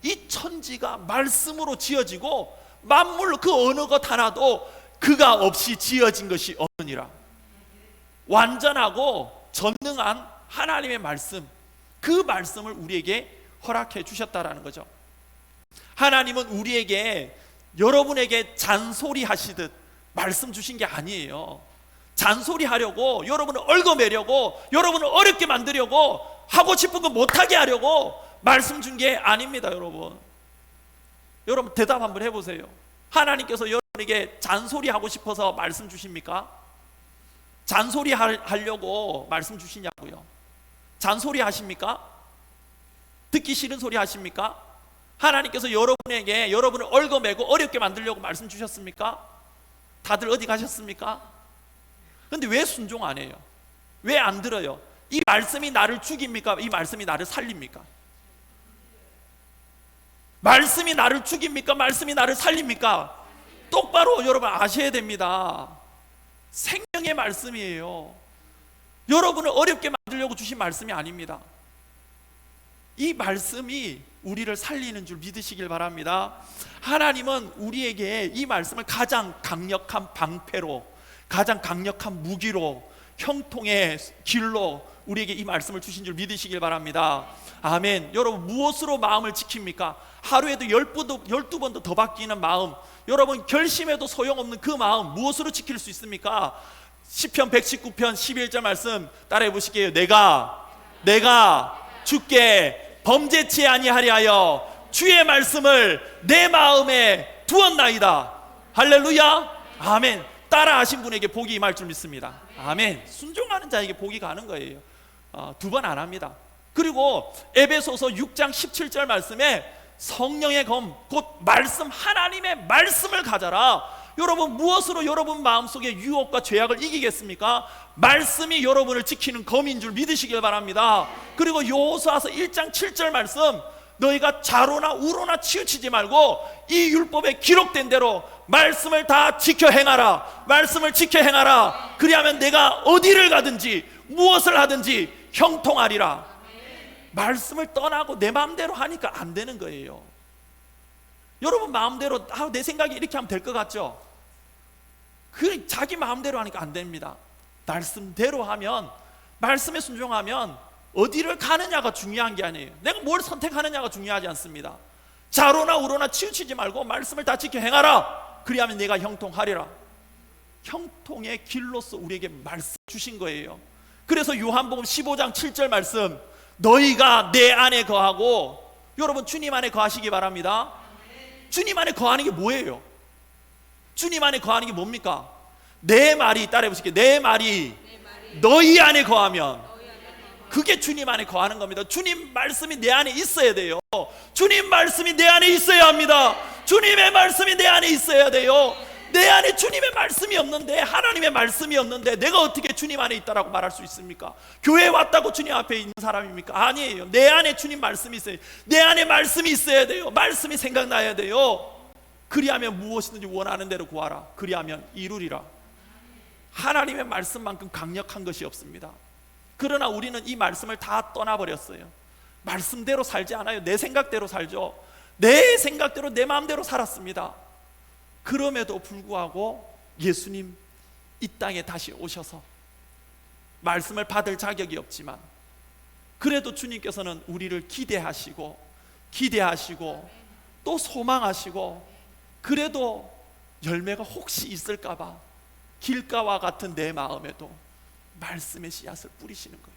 이 천지가 말씀으로 지어지고 만물 그 어느 것 하나도 그가 없이 지어진 것이 없느니라. 완전하고 전능한 하나님의 말씀, 그 말씀을 우리에게 허락해 주셨다라는 거죠. 하나님은 우리에게 여러분에게 잔소리 하시듯 말씀 주신 게 아니에요. 잔소리 하려고, 여러분을 얽어매려고, 여러분을 어렵게 만들려고, 하고 싶은 거 못하게 하려고 말씀 준 게 아닙니다. 여러분 대답 한번 해보세요. 하나님께서 여러분에게 잔소리 하고 싶어서 말씀 주십니까? 잔소리 하려고 말씀 주시냐고요? 잔소리 하십니까? 듣기 싫은 소리 하십니까? 하나님께서 여러분에게 여러분을 얽어매고 어렵게 만들려고 말씀 주셨습니까? 다들 어디 가셨습니까? 근데 왜 순종 안 해요? 왜 안 들어요? 이 말씀이 나를 죽입니까? 이 말씀이 나를 살립니까? 말씀이 나를 죽입니까? 말씀이 나를 살립니까? 똑바로 여러분 아셔야 됩니다. 생명의 말씀이에요. 여러분을 어렵게 만들려고 주신 말씀이 아닙니다. 이 말씀이 우리를 살리는 줄 믿으시길 바랍니다. 하나님은 우리에게 이 말씀을 가장 강력한 방패로, 가장 강력한 무기로, 형통의 길로 우리에게 이 말씀을 주신 줄 믿으시길 바랍니다. 아멘. 여러분 무엇으로 마음을 지킵니까? 하루에도 12번도 더 바뀌는 마음, 여러분 결심해도 소용없는 그 마음 무엇으로 지킬 수 있습니까? 시편 119편 11절 말씀 따라해 보실게요. 내가 주께 범죄치 아니하리하여 주의 말씀을 내 마음에 두었나이다. 할렐루야. 아멘. 따라 하신 분에게 복이 임할 줄 믿습니다. 아멘. 순종하는 자에게 복이 가는 거예요. 두 번 안 합니다. 그리고 에베소서 6장 17절 말씀에 성령의 검, 곧 말씀, 하나님의 말씀을 가져라. 여러분 무엇으로 여러분 마음속에 유혹과 죄악을 이기겠습니까? 말씀이 여러분을 지키는 검인 줄 믿으시길 바랍니다. 그리고 여호수아서 1장 7절 말씀, 너희가 좌로나 우로나 치우치지 말고 이 율법에 기록된 대로 말씀을 다 지켜 행하라. 말씀을 지켜 행하라. 그리하면 내가 어디를 가든지 무엇을 하든지 형통하리라. 말씀을 떠나고 내 마음대로 하니까 안 되는 거예요. 여러분 마음대로 내 생각이 이렇게 하면 될 것 같죠? 그 자기 마음대로 하니까 안 됩니다. 말씀대로 하면, 말씀에 순종하면 어디를 가느냐가 중요한 게 아니에요. 내가 뭘 선택하느냐가 중요하지 않습니다. 좌로나 우로나 치우치지 말고 말씀을 다 지켜 행하라. 그리하면 내가 형통하리라. 형통의 길로서 우리에게 말씀 주신 거예요. 그래서 요한복음 15장 7절 말씀, 너희가 내 안에 거하고, 여러분 주님 안에 거하시기 바랍니다. 주님 안에 거하는 게 뭐예요? 주님 안에 거하는 게 뭡니까? 내 말이, 따라해 보실게요. 내 말이 너희 안에 거하면, 그게 주님 안에 거하는 겁니다. 주님 말씀이 내 안에 있어야 돼요. 주님 말씀이 내 안에 있어야 합니다. 주님의 말씀이 내 안에 있어야 돼요. 내 안에 주님의 말씀이 없는데, 하나님의 말씀이 없는데 내가 어떻게 주님 안에 있다라고 말할 수 있습니까? 교회에 왔다고 주님 앞에 있는 사람입니까? 아니에요. 내 안에 주님 말씀이 있어요. 내 안에 말씀이 있어야 돼요. 말씀이 생각나야 돼요. 그리하면 무엇이든지 원하는 대로 구하라. 그리하면 이루리라. 하나님의 말씀만큼 강력한 것이 없습니다. 그러나 우리는 이 말씀을 다 떠나버렸어요. 말씀대로 살지 않아요. 내 생각대로 살죠. 내 생각대로, 내 마음대로 살았습니다. 그럼에도 불구하고 예수님 이 땅에 다시 오셔서 말씀을 받을 자격이 없지만, 그래도 주님께서는 우리를 기대하시고 또 소망하시고, 그래도 열매가 혹시 있을까봐 길가와 같은 내 마음에도 말씀의 씨앗을 뿌리시는 거예요.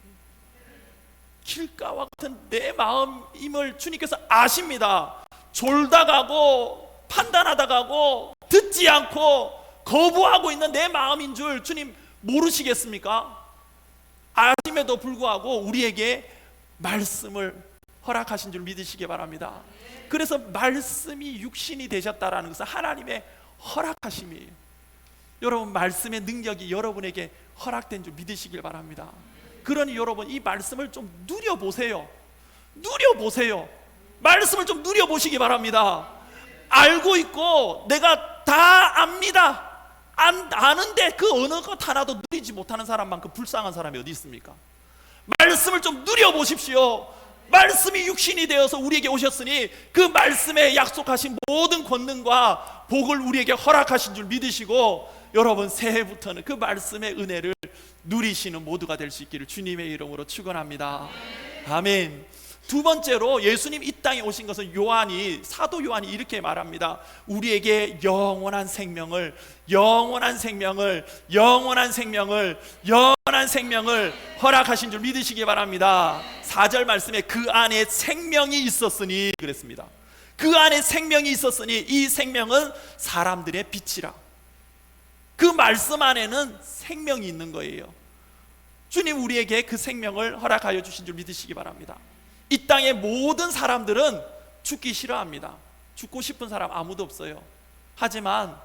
길가와 같은 내 마음임을 주님께서 아십니다. 졸다 가고 판단하다 가고 듣지 않고 거부하고 있는 내 마음인 줄 주님 모르시겠습니까? 아심에도 불구하고 우리에게 말씀을 허락하신 줄 믿으시기 바랍니다. 그래서 말씀이 육신이 되셨다라는 것은 하나님의 허락하심이에요. 여러분, 말씀의 능력이 여러분에게 허락된 줄 믿으시길 바랍니다. 그러니 여러분, 이 말씀을 좀 누려보세요. 누려보세요. 말씀을 좀 누려보시기 바랍니다. 알고 있고 내가 다 압니다. 아는데 그 어느 것 하나도 누리지 못하는 사람만큼 불쌍한 사람이 어디 있습니까? 말씀을 좀 누려보십시오. 말씀이 육신이 되어서 우리에게 오셨으니 그 말씀에 약속하신 모든 권능과 복을 우리에게 허락하신 줄 믿으시고, 여러분 새해부터는 그 말씀의 은혜를 누리시는 모두가 될 수 있기를 주님의 이름으로 축원합니다. 아멘. 두 번째로 예수님 이 땅에 오신 것은 사도 요한이 이렇게 말합니다. 우리에게 영원한 생명을 허락하신 줄 믿으시기 바랍니다. 4절 말씀에 그 안에 생명이 있었으니 그랬습니다. 그 안에 생명이 있었으니 이 생명은 사람들의 빛이라. 그 말씀 안에는 생명이 있는 거예요. 주님 우리에게 그 생명을 허락하여 주신 줄 믿으시기 바랍니다. 이 땅의 모든 사람들은 죽기 싫어합니다. 죽고 싶은 사람 아무도 없어요. 하지만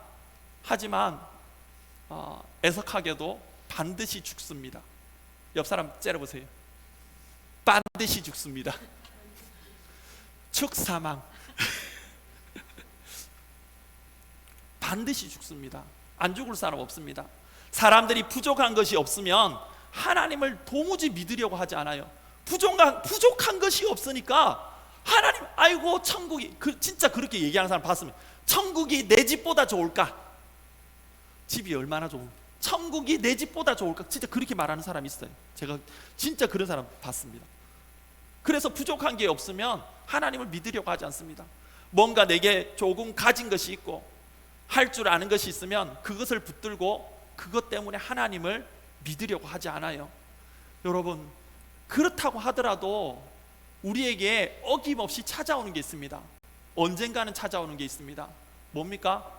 애석하게도 반드시 죽습니다. 옆 사람 째려보세요. 반드시 죽습니다. 축사망. 반드시 죽습니다. 안 죽을 사람 없습니다. 사람들이 부족한 것이 없으면 하나님을 도무지 믿으려고 하지 않아요. 부족한 것이 없으니까 하나님, 아이고 천국이, 진짜 그렇게 얘기하는 사람 봤으면, 천국이 내 집보다 좋을까? 집이 얼마나 좋은, 천국이 내 집보다 좋을까? 진짜 그렇게 말하는 사람이 있어요. 제가 진짜 그런 사람 봤습니다. 그래서 부족한 게 없으면 하나님을 믿으려고 하지 않습니다. 뭔가 내게 조금 가진 것이 있고 할 줄 아는 것이 있으면 그것을 붙들고 그것 때문에 하나님을 믿으려고 하지 않아요. 여러분, 그렇다고 하더라도 우리에게 어김없이 찾아오는 게 있습니다. 언젠가는 찾아오는 게 있습니다. 뭡니까?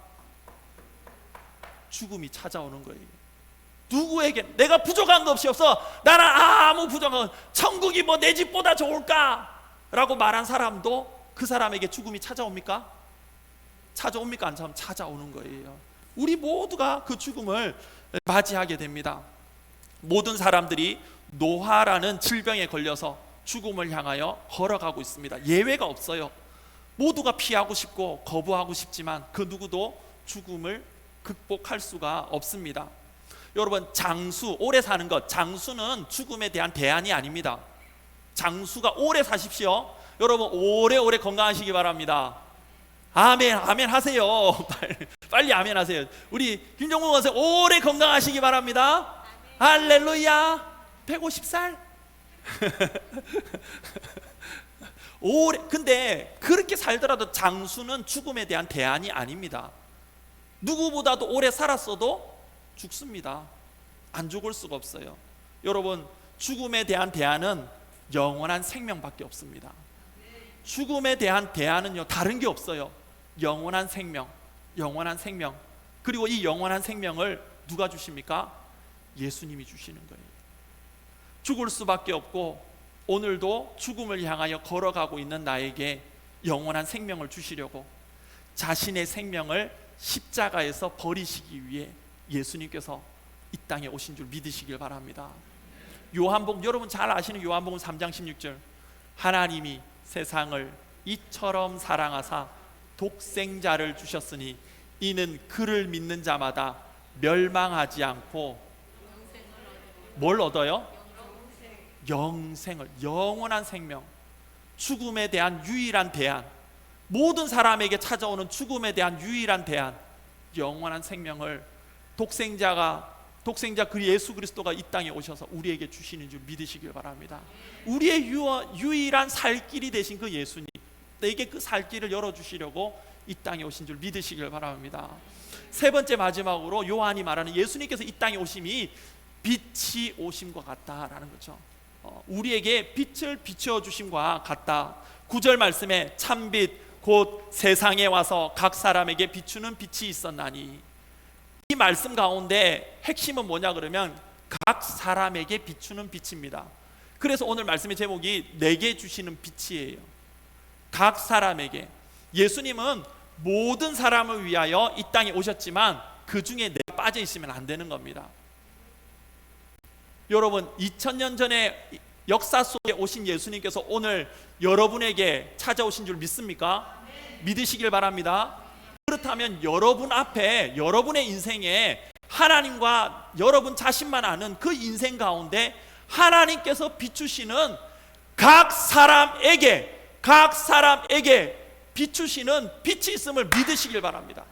죽음이 찾아오는 거예요. 누구에게 내가 부족한 거 없이 없어, 나는 아무 부족한, 천국이 뭐 내 집보다 좋을까? 라고 말한 사람도 그 사람에게 죽음이 찾아옵니까? 찾아옵니까? 안 찾아오는 거예요. 우리 모두가 그 죽음을 맞이하게 됩니다. 모든 사람들이 노화라는 질병에 걸려서 죽음을 향하여 걸어가고 있습니다. 예외가 없어요. 모두가 피하고 싶고 거부하고 싶지만 그 누구도 죽음을 극복할 수가 없습니다. 여러분, 장수, 오래 사는 것, 장수는 죽음에 대한 대안이 아닙니다. 장수가 오래 사십시오. 여러분 오래오래 건강하시기 바랍니다. 아멘, 아멘 하세요. 빨리 아멘 하세요. 우리 김종국 원생 오래 건강하시기 바랍니다. 할렐루야. 150살? 오래. 근데 그렇게 살더라도 장수는 죽음에 대한 대안이 아닙니다. 누구보다도 오래 살았어도 죽습니다. 안 죽을 수가 없어요. 여러분, 죽음에 대한 대안은 영원한 생명밖에 없습니다. 죽음에 대한 대안은요, 다른 게 없어요. 영원한 생명, 영원한 생명. 그리고 이 영원한 생명을 누가 주십니까? 예수님이 주시는 거예요. 죽을 수밖에 없고 오늘도 죽음을 향하여 걸어가고 있는 나에게 영원한 생명을 주시려고 자신의 생명을 십자가에서 버리시기 위해 예수님께서 이 땅에 오신 줄 믿으시길 바랍니다. 요한복음, 여러분 잘 아시는 요한복음 3장 16절, 하나님이 세상을 이처럼 사랑하사 독생자를 주셨으니 이는 그를 믿는 자마다 멸망하지 않고 뭘 얻어요? 영생을, 영원한 생명. 죽음에 대한 유일한 대안, 모든 사람에게 찾아오는 죽음에 대한 유일한 대안, 영원한 생명을 독생자 그 예수 그리스도가 이 땅에 오셔서 우리에게 주시는 줄 믿으시길 바랍니다. 우리의 유일한 살 길이 되신 그 예수님, 내게 그 살 길을 열어주시려고 이 땅에 오신 줄 믿으시길 바랍니다. 세 번째, 마지막으로 요한이 말하는 예수님께서 이 땅에 오심이 빛이 오심과 같다라는 거죠. 우리에게 빛을 비추어 주심과 같다. 9절 말씀에 참빛 곧 세상에 와서 각 사람에게 비추는 빛이 있었나니, 이 말씀 가운데 핵심은 뭐냐 그러면 각 사람에게 비추는 빛입니다. 그래서 오늘 말씀의 제목이 내게 주시는 빛이에요. 각 사람에게. 예수님은 모든 사람을 위하여 이 땅에 오셨지만 그 중에 내가 빠져 있으면 안 되는 겁니다. 여러분, 2000년 전에 역사 속에 오신 예수님께서 오늘 여러분에게 찾아오신 줄 믿습니까? 믿으시길 바랍니다. 그렇다면 여러분 앞에, 여러분의 인생에 하나님과 여러분 자신만 아는 그 인생 가운데 하나님께서 비추시는 각 사람에게 비추시는 빛이 있음을 믿으시길 바랍니다.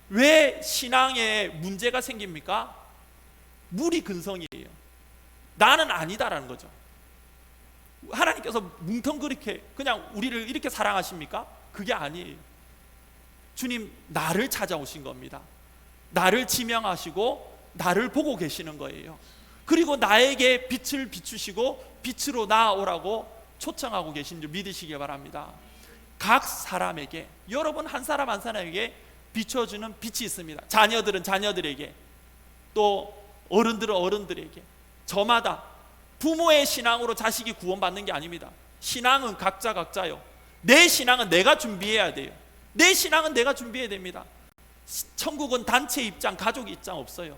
왜 신앙에 문제가 생깁니까? 무리근성이에요. 나는 아니다라는 거죠. 하나님께서 뭉텅그렇게 그냥 우리를 이렇게 사랑하십니까? 그게 아니에요. 주님, 나를 찾아오신 겁니다. 나를 지명하시고 나를 보고 계시는 거예요. 그리고 나에게 빛을 비추시고 빛으로 나아오라고 초청하고 계신 줄 믿으시기 바랍니다. 각 사람에게, 여러분 한 사람 한 사람에게 비춰주는 빛이 있습니다. 자녀들은 자녀들에게, 또 어른들은 어른들에게, 저마다. 부모의 신앙으로 자식이 구원받는 게 아닙니다. 신앙은 각자요. 내 신앙은 내가 준비해야 돼요. 내 신앙은 내가 준비해야 됩니다. 천국은 단체 입장, 가족 입장 없어요.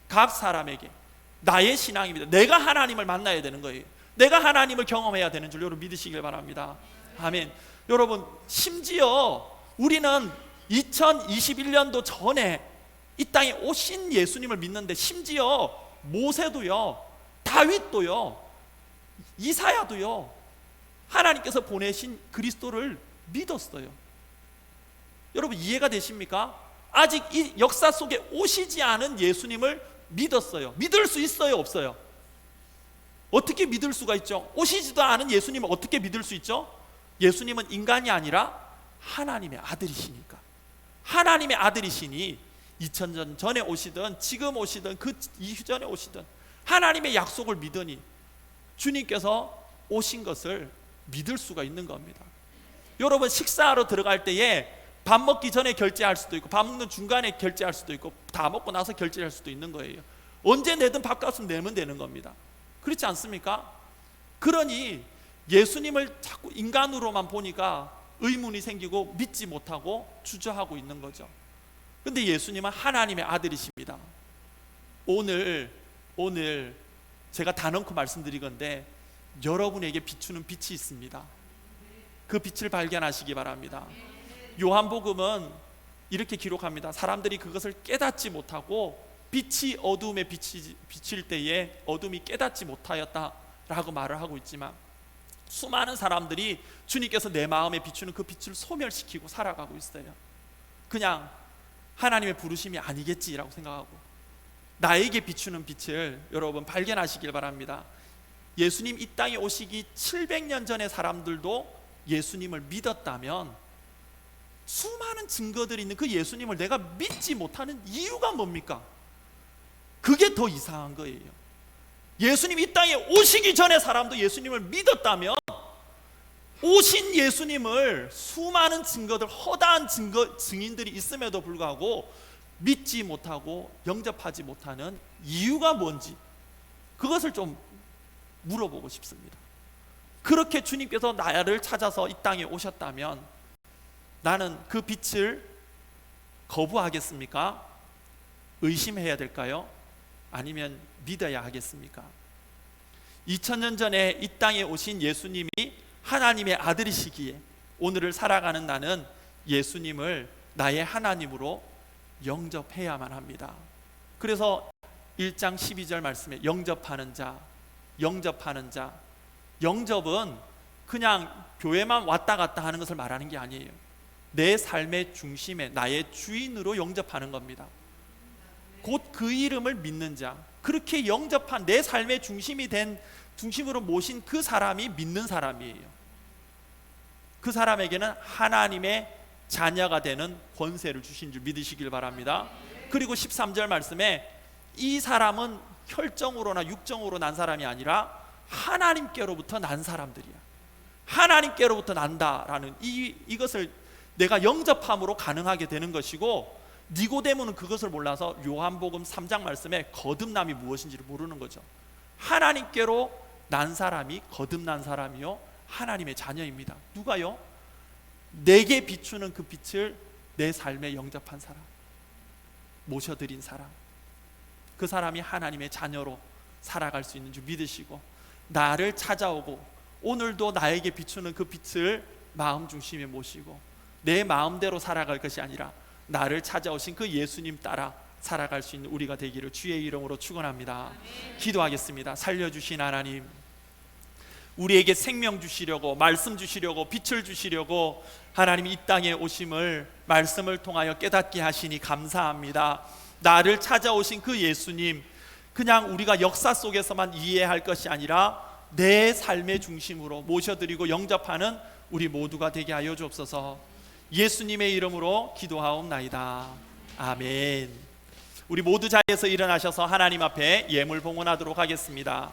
각 사람에게 나의 신앙입니다. 내가 하나님을 만나야 되는 거예요. 내가 하나님을 경험해야 되는 줄 여러분 믿으시길 바랍니다. 아멘. 여러분, 심지어 우리는 2021년도 전에 이 땅에 오신 예수님을 믿는데, 심지어 모세도요, 다윗도요, 이사야도요, 하나님께서 보내신 그리스도를 믿었어요. 여러분, 이해가 되십니까? 아직 이 역사 속에 오시지 않은 예수님을 믿었어요. 믿을 수 있어요, 없어요? 어떻게 믿을 수가 있죠? 오시지도 않은 예수님을 어떻게 믿을 수 있죠? 예수님은 인간이 아니라 하나님의 아들이시니까. 하나님의 아들이시니 2000년 전에 오시든 지금 오시든 그 이전에 오시든 하나님의 약속을 믿으니 주님께서 오신 것을 믿을 수가 있는 겁니다. 여러분, 식사하러 들어갈 때에 밥 먹기 전에 결제할 수도 있고, 밥 먹는 중간에 결제할 수도 있고, 다 먹고 나서 결제할 수도 있는 거예요. 언제 내든 밥값은 내면 되는 겁니다. 그렇지 않습니까? 그러니 예수님을 자꾸 인간으로만 보니까 의문이 생기고 믿지 못하고 주저하고 있는 거죠. 근데 예수님은 하나님의 아들이십니다. 오늘 제가 단언코 말씀드리건데 여러분에게 비추는 빛이 있습니다. 그 빛을 발견하시기 바랍니다. 요한복음은 이렇게 기록합니다. 사람들이 그것을 깨닫지 못하고 빛이 어두움에 비칠 때에 어둠이 깨닫지 못하였다라고 말을 하고 있지만, 수많은 사람들이 주님께서 내 마음에 비추는 그 빛을 소멸시키고 살아가고 있어요. 그냥 하나님의 부르심이 아니겠지라고 생각하고, 나에게 비추는 빛을 여러분 발견하시길 바랍니다. 예수님 이 땅에 오시기 700년 전의 사람들도 예수님을 믿었다면 수많은 증거들이 있는 그 예수님을 내가 믿지 못하는 이유가 뭡니까? 그게 더 이상한 거예요. 예수님 이 땅에 오시기 전에 사람도 예수님을 믿었다면 오신 예수님을 수많은 증거들, 허다한 증인들이 있음에도 불구하고 믿지 못하고 영접하지 못하는 이유가 뭔지, 그것을 좀 물어보고 싶습니다. 그렇게 주님께서 나를 찾아서 이 땅에 오셨다면 나는 그 빛을 거부하겠습니까? 의심해야 될까요? 아니면 믿어야 하겠습니까? 2000년 전에 이 땅에 오신 예수님이 하나님의 아들이시기에 오늘을 살아가는 나는 예수님을 나의 하나님으로 영접해야만 합니다. 그래서 1장 12절 말씀에 영접하는 자, 영접은 그냥 교회만 왔다 갔다 하는 것을 말하는 게 아니에요. 내 삶의 중심에 나의 주인으로 영접하는 겁니다. 곧 그 이름을 믿는 자, 그렇게 영접한 내 삶의 중심으로 모신 그 사람이 믿는 사람이에요. 그 사람에게는 하나님의 자녀가 되는 권세를 주신 줄 믿으시길 바랍니다. 그리고 13절 말씀에 이 사람은 혈정으로나 육정으로 난 사람이 아니라 하나님께로부터 난 사람들이야. 하나님께로부터 난다라는 이것을 내가 영접함으로 가능하게 되는 것이고, 니고데모는 그것을 몰라서 요한복음 3장 말씀에 거듭남이 무엇인지를 모르는 거죠. 하나님께로 난 사람이 거듭난 사람이요 하나님의 자녀입니다. 누가요? 내게 비추는 그 빛을 내 삶에 영접한 사람, 모셔드린 사람, 그 사람이 하나님의 자녀로 살아갈 수 있는 줄 믿으시고, 나를 찾아오고 오늘도 나에게 비추는 그 빛을 마음 중심에 모시고 내 마음대로 살아갈 것이 아니라 나를 찾아오신 그 예수님 따라 살아갈 수 있는 우리가 되기를 주의 이름으로 축원합니다. 기도하겠습니다. 살려주신 하나님, 우리에게 생명 주시려고, 말씀 주시려고, 빛을 주시려고 하나님이 이 땅에 오심을 말씀을 통하여 깨닫게 하시니 감사합니다. 나를 찾아오신 그 예수님, 그냥 우리가 역사 속에서만 이해할 것이 아니라 내 삶의 중심으로 모셔드리고 영접하는 우리 모두가 되게 하여 주옵소서. 예수님의 이름으로 기도하옵나이다. 아멘. 우리 모두 자리에서 일어나셔서 하나님 앞에 예물 봉헌하도록 하겠습니다.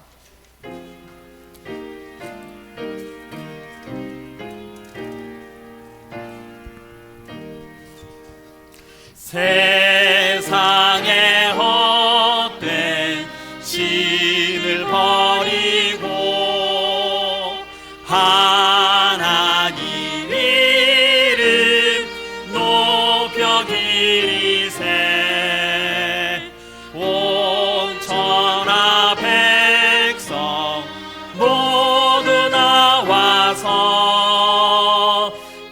세상의 헛된 신을 버리고 하나님 이름 높여 기리세. 온 천하 백성 모두 나와서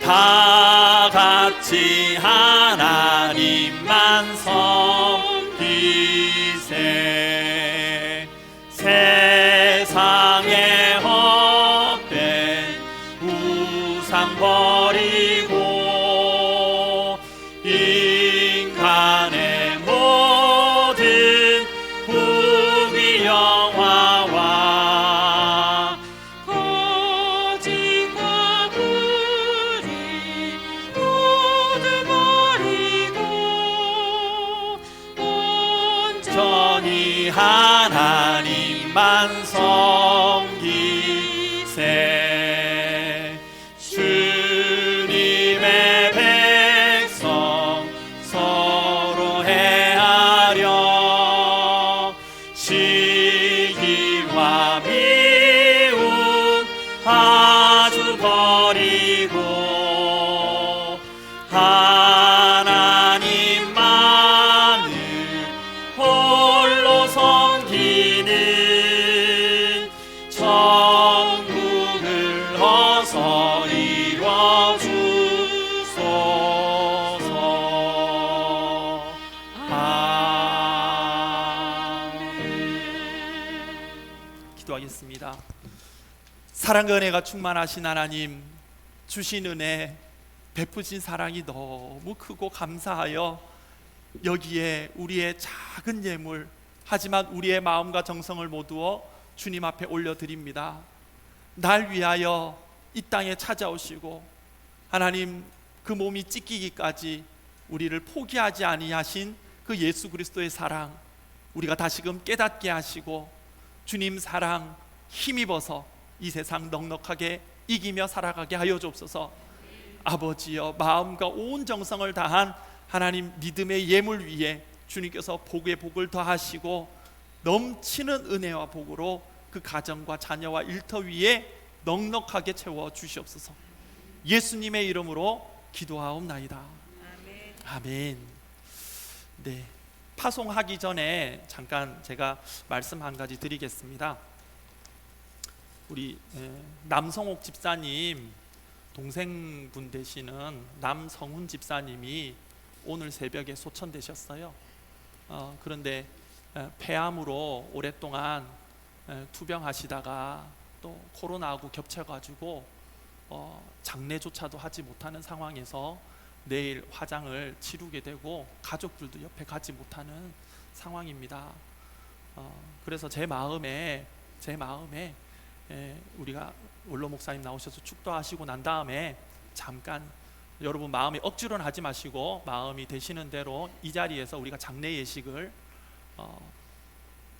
다 같이 하나님만 섬기세. 세상의 헛된 우상 버리고 인간의 모든 부귀 영화와 거짓과 불의 모두 버리고 온전히 하나님만 섬기세. 주님의 백성 서로 헤아려 시기와 미움 아주 버리고 하나님만을 홀로 섬기는 천국을 어서 이뤄주소서. 아멘. 기도하겠습니다. 사랑과 은혜가 충만하신 하나님, 주신 은혜, 베푸신 사랑이 너무 크고 감사하여 여기에 우리의 작은 예물, 하지만 우리의 마음과 정성을 모두어 주님 앞에 올려드립니다. 날 위하여 이 땅에 찾아오시고 하나님 그 몸이 찢기기까지 우리를 포기하지 아니하신 그 예수 그리스도의 사랑, 우리가 다시금 깨닫게 하시고 주님 사랑 힘입어서 이 세상 넉넉하게 이기며 살아가게 하여 주옵소서. 아버지여, 마음과 온 정성을 다한 하나님 믿음의 예물 위에 주님께서 복의 복을 더하시고 넘치는 은혜와 복으로 그 가정과 자녀와 일터 위에 넉넉하게 채워 주시옵소서. 예수님의 이름으로 기도하옵나이다. 아멘. 아멘. 네, 파송하기 전에 잠깐 제가 말씀 한 가지 드리겠습니다. 우리 남성옥 집사님 동생분 되시는 남성훈 집사님이 오늘 새벽에 소천되셨어요. 그런데 폐암으로 오랫동안 투병하시다가 또 코로나하고 겹쳐가지고 장례조차도 하지 못하는 상황에서 내일 화장을 치르게 되고 가족들도 옆에 가지 못하는 상황입니다. 그래서 제 마음에 우리가 원로 목사님 나오셔서 축도하시고 난 다음에 잠깐 여러분 마음에 억지로는 하지 마시고 마음이 되시는 대로 이 자리에서 우리가 장례 예식을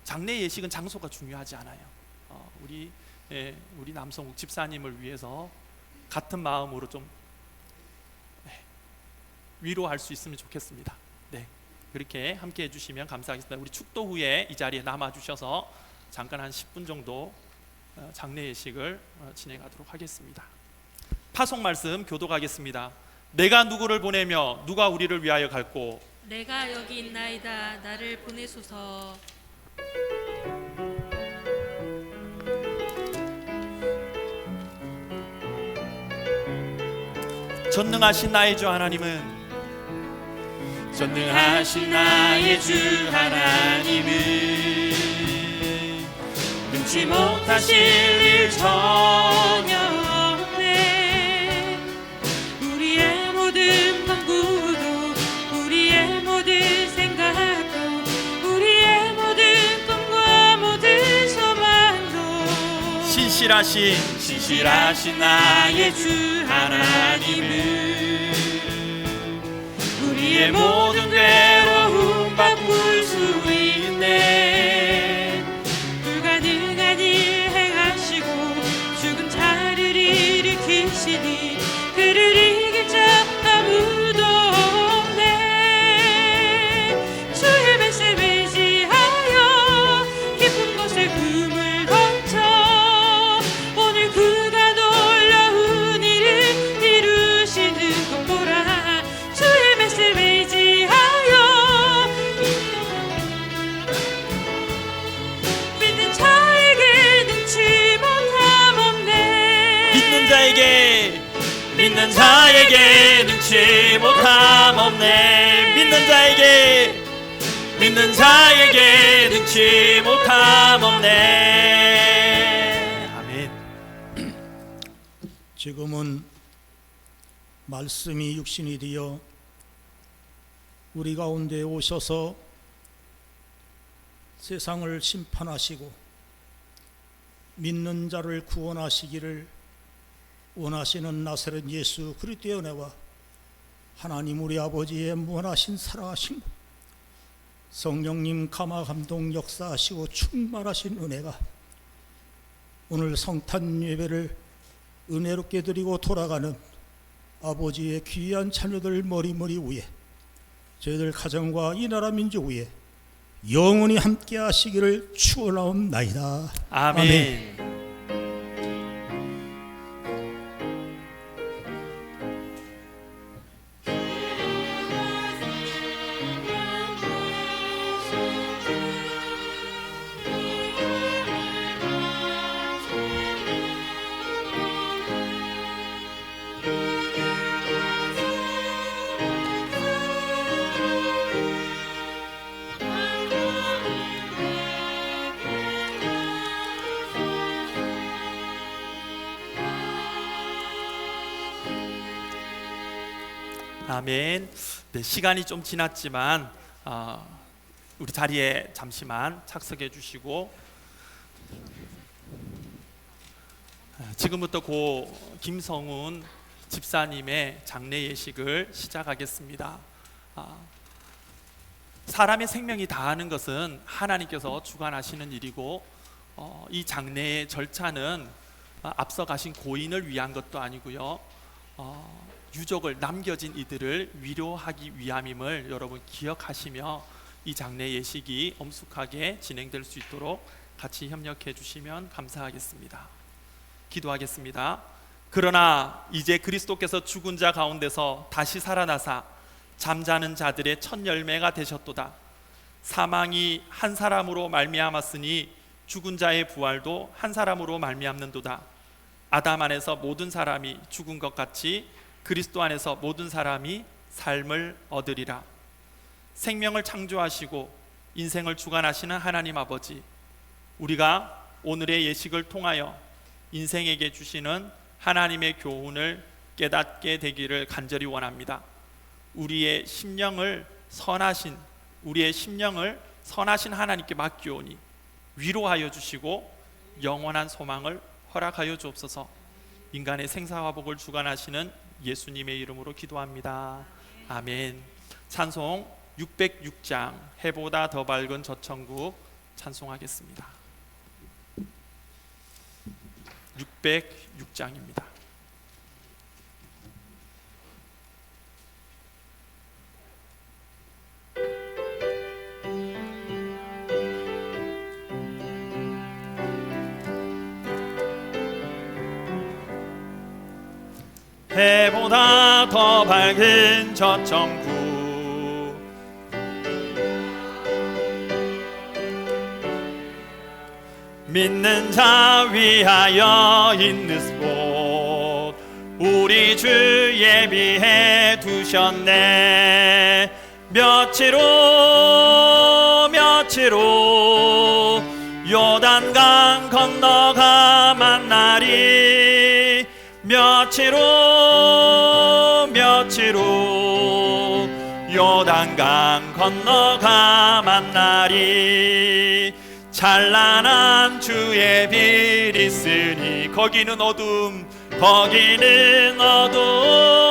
장례 예식은 장소가 중요하지 않아요. 우리 남성국 집사님을 위해서 같은 마음으로 좀 위로할 수 있으면 좋겠습니다. 네, 그렇게 함께 해주시면 감사하겠습니다. 우리 축도 후에 이 자리에 남아 주셔서 잠깐 한 10분 정도 장례 예식을 진행하도록 하겠습니다. 파송 말씀 교독하겠습니다. 내가 누구를 보내며 누가 우리를 위하여 갈고?
내가 여기 있나이다. 나를 보내소서.
전능하신 나의 주 하나님은
능치 못하실 일 전혀 없네. 우리의 모든 간구도, 우리의 모든 생각도, 우리의 모든 꿈과 모든 소망도
신실하신
나의 주 하나님은 우리의 모든 괴로움 바꿀 수 있네. 불가능한 일 행하시고 죽은 자를 일으키시니 그를 이길 자 아무도 없네. 주의 말씀 의지하여 깊은 곳에 꿈을 던져 오늘 그가 놀라운 일을 이루시는 것 보라. 주의 말씀 의지하여 믿는 자에게 능치 못함 없네.
믿는 자에게 능치 못함 없네. 믿는 자에게 능치 못함 없네. 아멘.
지금은 말씀이 육신이 되어 우리 가운데 오셔서 세상을 심판하시고 믿는 자를 구원하시기를 원하시는 나사렛 예수 그리스도의 은혜와 하나님 우리 아버지의 무한하신 사랑하심, 성령님 감화 감동 역사하시고 충만하신 은혜가 오늘 성탄 예배를 은혜롭게 드리고 돌아가는 아버지의 귀한 자녀들 머리머리 위에, 저희들 가정과 이 나라 민족 위에 영원히 함께 하시기를 축원하옵나이다.
아멘. 아멘. 네, 시간이 좀 지났지만 우리 자리에 잠시만 착석해 주시고 지금부터 고 김성훈 집사님의 장례 예식을 시작하겠습니다. 사람의 생명이 다하는 것은 하나님께서 주관하시는 일이고 이 장례의 절차는 앞서 가신 고인을 위한 것도 아니고요. 유족을 남겨진 이들을 위로하기 위함임을 여러분 기억하시며 이 장례 예식이 엄숙하게 진행될 수 있도록 같이 협력해 주시면 감사하겠습니다. 기도하겠습니다. 그러나 이제 그리스도께서 죽은 자 가운데서 다시 살아나사 잠자는 자들의 첫 열매가 되셨도다. 사망이 한 사람으로 말미암았으니 죽은 자의 부활도 한 사람으로 말미암는도다. 아담 안에서 모든 사람이 죽은 것 같이 그리스도 안에서 모든 사람이 삶을 얻으리라. 생명을 창조하시고 인생을 주관하시는 하나님 아버지, 우리가 오늘의 예식을 통하여 인생에게 주시는 하나님의 교훈을 깨닫게 되기를 간절히 원합니다. 우리의 심령을 선하신 하나님께 맡기오니 위로하여 주시고 영원한 소망을 허락하여 주옵소서. 인간의 생사화복을 주관하시는 예수님의 이름으로 기도합니다. 아멘. 찬송 606장 해보다 더 밝은 저 천국 찬송하겠습니다. 606장입니다. 해보다 더 밝은 저천국. 믿는 자 위하여 있는 곳 우리 주 예비해 두셨네. 며칠후 요단강 건너가 만나리. 며칠후 요단강 건너가 만나리. 찬란한 주의 빛 있으니 거기는 어둠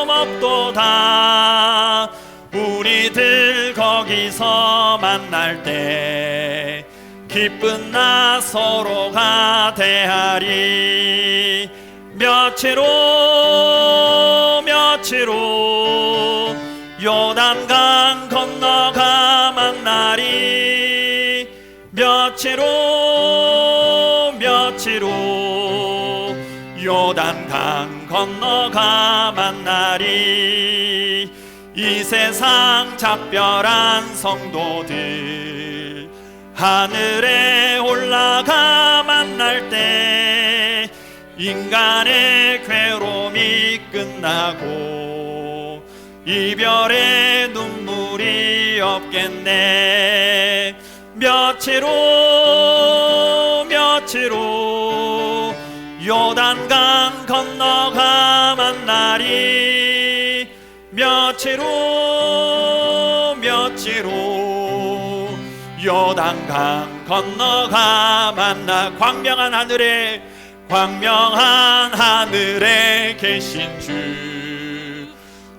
없도다. 우리들 거기서 만날 때 기쁜 나 서로가 대하리. 며칠후 요단강 건너가 만나리. 며칠후 요단강 건너가 만나리. 이 세상 작별한 성도들 하늘에 올라가 만날 때 인간의 괴로움이 끝나고 이별의 눈물이 없겠네. 며칠후 요단강 건너가 만나리. 며칠후 요단강 건너가 만나. 광명한 하늘에 계신 주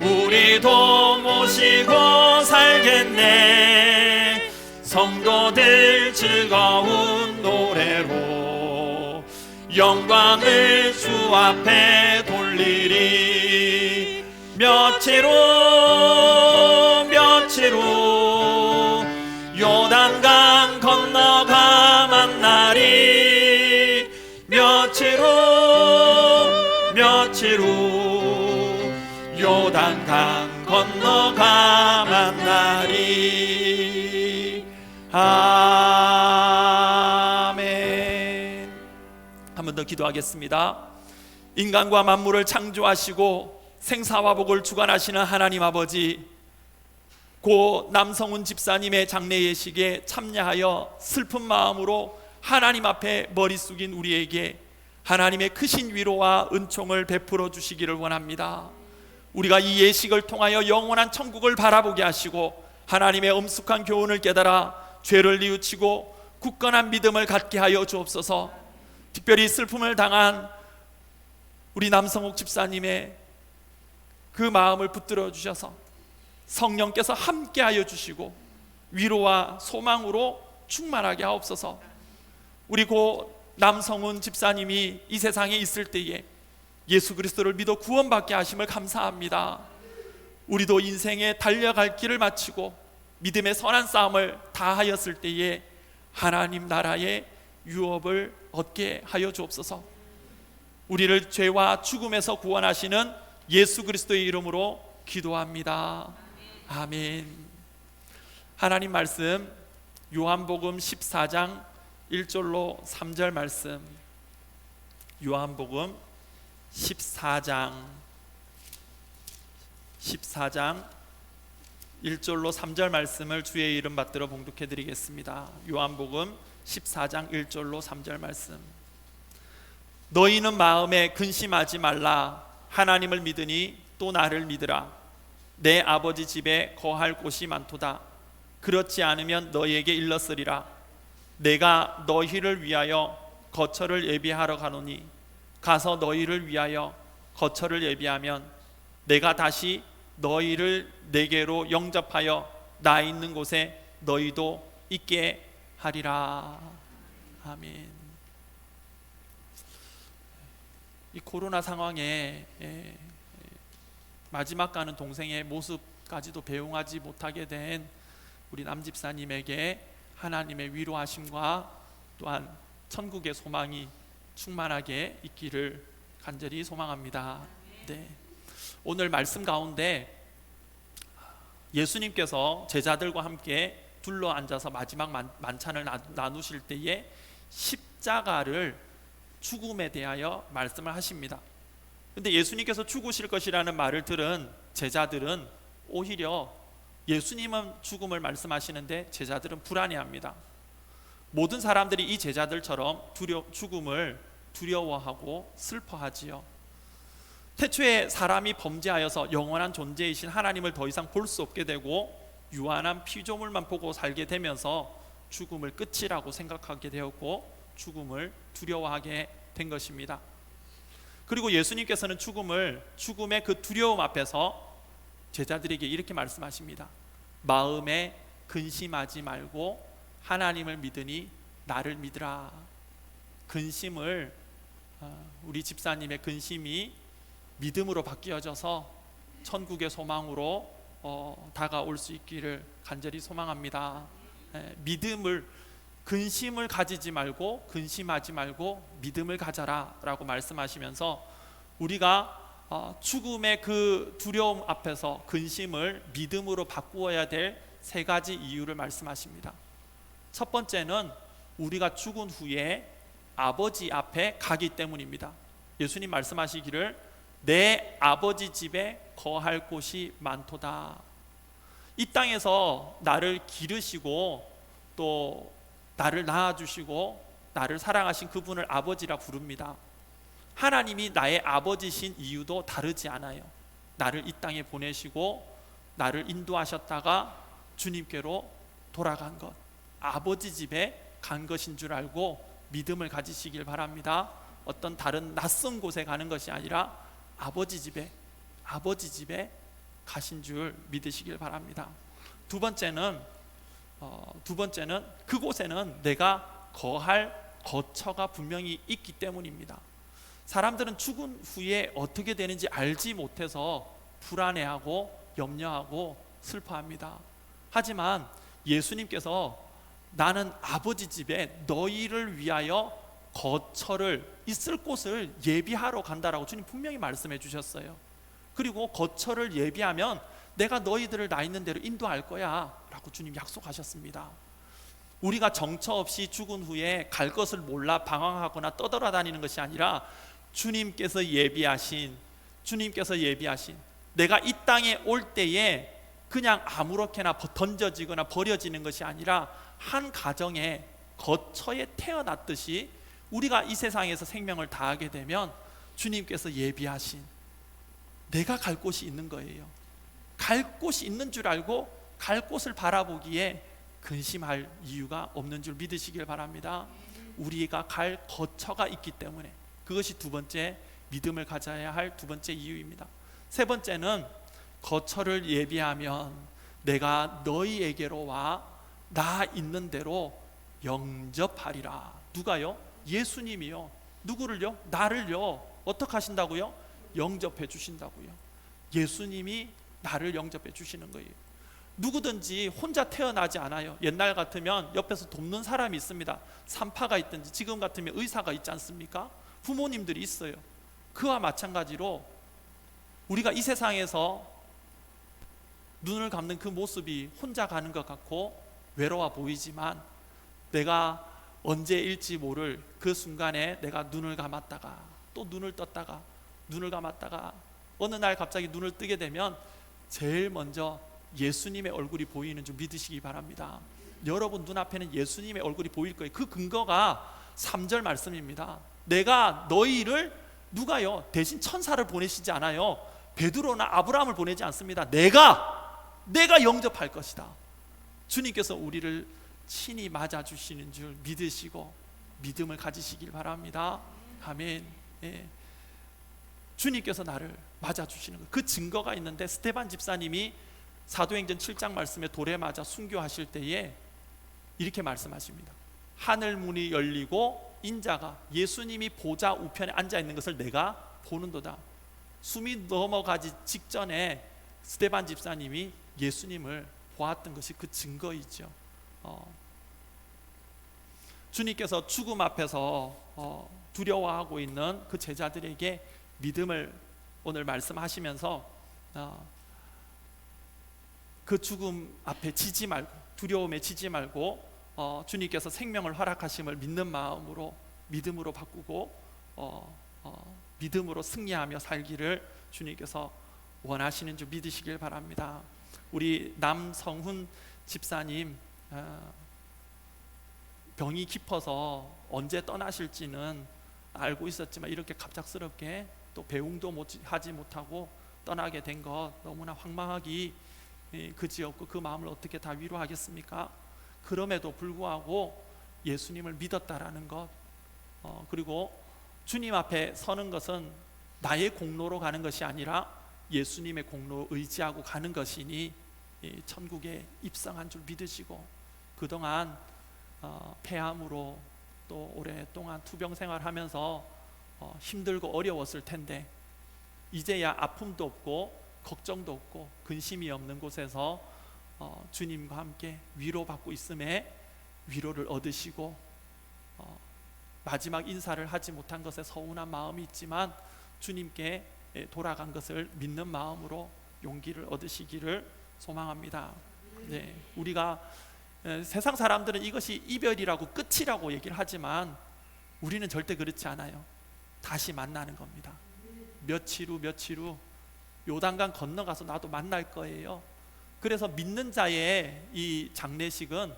우리도 모시고 살겠네. 성도들 즐거운 노래로 영광을 주 앞에 돌리리. 며칠후 요단강 건너가 만나리. 며칠후 요단강 건너가 만나리. 아멘. 한 번 더 기도하겠습니다. 인간과 만물을 창조하시고 생사와 복을 주관하시는 하나님 아버지, 고 남성훈 집사님의 장례 예식에 참여하여 슬픈 마음으로 하나님 앞에 머리 숙인 우리에게 하나님의 크신 위로와 은총을 베풀어 주시기를 원합니다. 우리가 이 예식을 통하여 영원한 천국을 바라보게 하시고 하나님의 엄숙한 교훈을 깨달아 죄를 뉘우치고 굳건한 믿음을 갖게 하여 주옵소서. 특별히 슬픔을 당한 우리 남성욱 집사님의 그 마음을 붙들어 주셔서 성령께서 함께하여 주시고 위로와 소망으로 충만하게 하옵소서. 우리 고 남성훈 집사님이 이 세상에 있을 때에 예수 그리스도를 믿어 구원받게 하심을 감사합니다. 우리도 인생에 달려갈 길을 마치고 믿음의 선한 싸움을 다하였을 때에 하나님 나라의 유업을 얻게 하여 주옵소서. 우리를 죄와 죽음에서 구원하시는 예수 그리스도의 이름으로 기도합니다. 아멘. 하나님 말씀 요한복음 14장 1절로 3절 말씀. 요한복음 14장 1절로 3절 말씀을 주의 이름 받들어 봉독해 드리겠습니다. 요한복음 14장 1절로 3절 말씀. 너희는 마음에 근심하지 말라. 하나님을 믿으니 또 나를 믿으라. 내 아버지 집에 거할 곳이 많도다. 그렇지 않으면 너희에게 일렀으리라. 내가 너희를 위하여 거처를 예비하러 가노니 가서 너희를 위하여 거처를 예비하면 내가 다시 너희를 내게로 영접하여 나 있는 곳에 너희도 있게 하리라. 아멘. 이 코로나 상황에 마지막 가는 동생의 모습까지도 배웅하지 못하게 된 우리 남집사님에게 하나님의 위로하심과 또한 천국의 소망이 충만하게 있기를 간절히 소망합니다. 네. 오늘 말씀 가운데 예수님께서 제자들과 함께 둘러 앉아서 마지막 만찬을 나누실 때에 십자가를 죽음에 대하여 말씀을 하십니다. 근데 예수님께서 죽으실 것이라는 말을 들은 제자들은 오히려 예수님은 죽음을 말씀하시는데 제자들은 불안해합니다. 모든 사람들이 이 제자들처럼 죽음을 두려워하고 슬퍼하지요. 태초에 사람이 범죄하여서 영원한 존재이신 하나님을 더 이상 볼 수 없게 되고 유한한 피조물만 보고 살게 되면서 죽음을 끝이라고 생각하게 되었고 죽음을 두려워하게 된 것입니다. 그리고 예수님께서는 죽음의 그 두려움 앞에서 제자들에게 이렇게 말씀하십니다. 마음에 근심하지 말고 하나님을 믿으니 나를 믿으라. 근심을 우리 집사님의 근심이 믿음으로 바뀌어져서 천국의 소망으로 다가올 수 있기를 간절히 소망합니다. 근심을 가지지 말고 근심하지 말고 믿음을 가져라 라고 말씀하시면서 우리가 죽음의 그 두려움 앞에서 근심을 믿음으로 바꾸어야 될 세 가지 이유를 말씀하십니다. 첫 번째는 우리가 죽은 후에 아버지 앞에 가기 때문입니다. 예수님 말씀하시기를 내 아버지 집에 거할 곳이 많도다. 이 땅에서 나를 기르시고 또 나를 낳아주시고 나를 사랑하신 그분을 아버지라 부릅니다. 하나님이 나의 아버지신 이유도 다르지 않아요. 나를 이 땅에 보내시고 나를 인도하셨다가 주님께로 돌아간 것, 아버지 집에 간 것인 줄 알고 믿음을 가지시길 바랍니다. 어떤 다른 낯선 곳에 가는 것이 아니라 아버지 집에 가신 줄 믿으시길 바랍니다. 두 번째는 그곳에는 내가 거할 거처가 분명히 있기 때문입니다. 사람들은 죽은 후에 어떻게 되는지 알지 못해서 불안해하고 염려하고 슬퍼합니다. 하지만 예수님께서 나는 아버지 집에 너희를 위하여 거처를 있을 곳을 예비하러 간다라고 주님 분명히 말씀해 주셨어요. 그리고 거처를 예비하면 내가 너희들을 나 있는 대로 인도할 거야 라고 주님 약속하셨습니다. 우리가 정처 없이 죽은 후에 갈 것을 몰라 방황하거나 떠돌아다니는 것이 아니라 주님께서 예비하신 내가 이 땅에 올 때에 그냥 아무렇게나 던져지거나 버려지는 것이 아니라 한 가정에 거처에 태어났듯이 우리가 이 세상에서 생명을 다하게 되면 주님께서 예비하신 내가 갈 곳이 있는 거예요. 갈 곳이 있는 줄 알고 갈 곳을 바라보기에 근심할 이유가 없는 줄 믿으시길 바랍니다. 우리가 갈 거처가 있기 때문에 그것이 두 번째 믿음을 가져야 할 두 번째 이유입니다. 세 번째는 거처를 예비하면 내가 너희에게로 와 나 있는 대로 영접하리라. 누가요? 예수님이요. 누구를요? 나를요. 어떻게 하신다고요? 영접해 주신다고요. 예수님이 나를 영접해 주시는 거예요. 누구든지 혼자 태어나지 않아요. 옛날 같으면 옆에서 돕는 사람이 있습니다. 산파가 있든지 지금 같으면 의사가 있지 않습니까? 부모님들이 있어요. 그와 마찬가지로 우리가 이 세상에서 눈을 감는 그 모습이 혼자 가는 것 같고 외로워 보이지만 내가 언제일지 모를 그 순간에 내가 눈을 감았다가 또 눈을 떴다가 눈을 감았다가 어느 날 갑자기 눈을 뜨게 되면 제일 먼저 예수님의 얼굴이 보이는 줄 믿으시기 바랍니다. 여러분 눈앞에는 예수님의 얼굴이 보일 거예요. 그 근거가 3절 말씀입니다. 내가 너희를 누가요? 대신 천사를 보내시지 않아요. 베드로나 아브라함을 보내지 않습니다. 내가 영접할 것이다. 주님께서 우리를 친히 맞아주시는 줄 믿으시고 믿음을 가지시길 바랍니다. 아멘. 예. 주님께서 나를 맞아주시는 것, 그 증거가 있는데 스데반 집사님이 사도행전 7장 말씀에 돌에 맞아 순교하실 때에 이렇게 말씀하십니다. 하늘 문이 열리고 인자가 예수님이 보좌 우편에 앉아 있는 것을 내가 보는도다. 숨이 넘어가기 직전에 스데반 집사님이 예수님을 보았던 것이 그 증거이죠. 주님께서 죽음 앞에서 두려워하고 있는 그 제자들에게 믿음을 오늘 말씀하시면서 그 죽음 앞에 지지 말고, 두려움에 지지 말고 주님께서 생명을 허락하심을 믿는 마음으로, 믿음으로 바꾸고 믿음으로 승리하며 살기를 주님께서 원하시는 줄 믿으시길 바랍니다. 우리 남성훈 집사님 병이 깊어서 언제 떠나실지는 알고 있었지만 이렇게 갑작스럽게 또 배웅도 하지 못하고 떠나게 된 것 너무나 황망하기 그지없고 그 마음을 어떻게 다 위로하겠습니까? 그럼에도 불구하고 예수님을 믿었다라는 것, 그리고 주님 앞에 서는 것은 나의 공로로 가는 것이 아니라 예수님의 공로 의지하고 가는 것이니 천국에 입성한 줄 믿으시고, 그동안 폐암으로 또 오랫동안 투병 생활하면서 힘들고 어려웠을 텐데 이제야 아픔도 없고 걱정도 없고 근심이 없는 곳에서 주님과 함께 위로받고 있음에 위로를 얻으시고, 마지막 인사를 하지 못한 것에 서운한 마음이 있지만 주님께 돌아간 것을 믿는 마음으로 용기를 얻으시기를 소망합니다. 네, 우리가 세상 사람들은 이것이 이별이라고 끝이라고 얘기를 하지만 우리는 절대 그렇지 않아요. 다시 만나는 겁니다. 며칠 후 요단강 건너가서 나도 만날 거예요. 그래서 믿는 자의 이 장례식은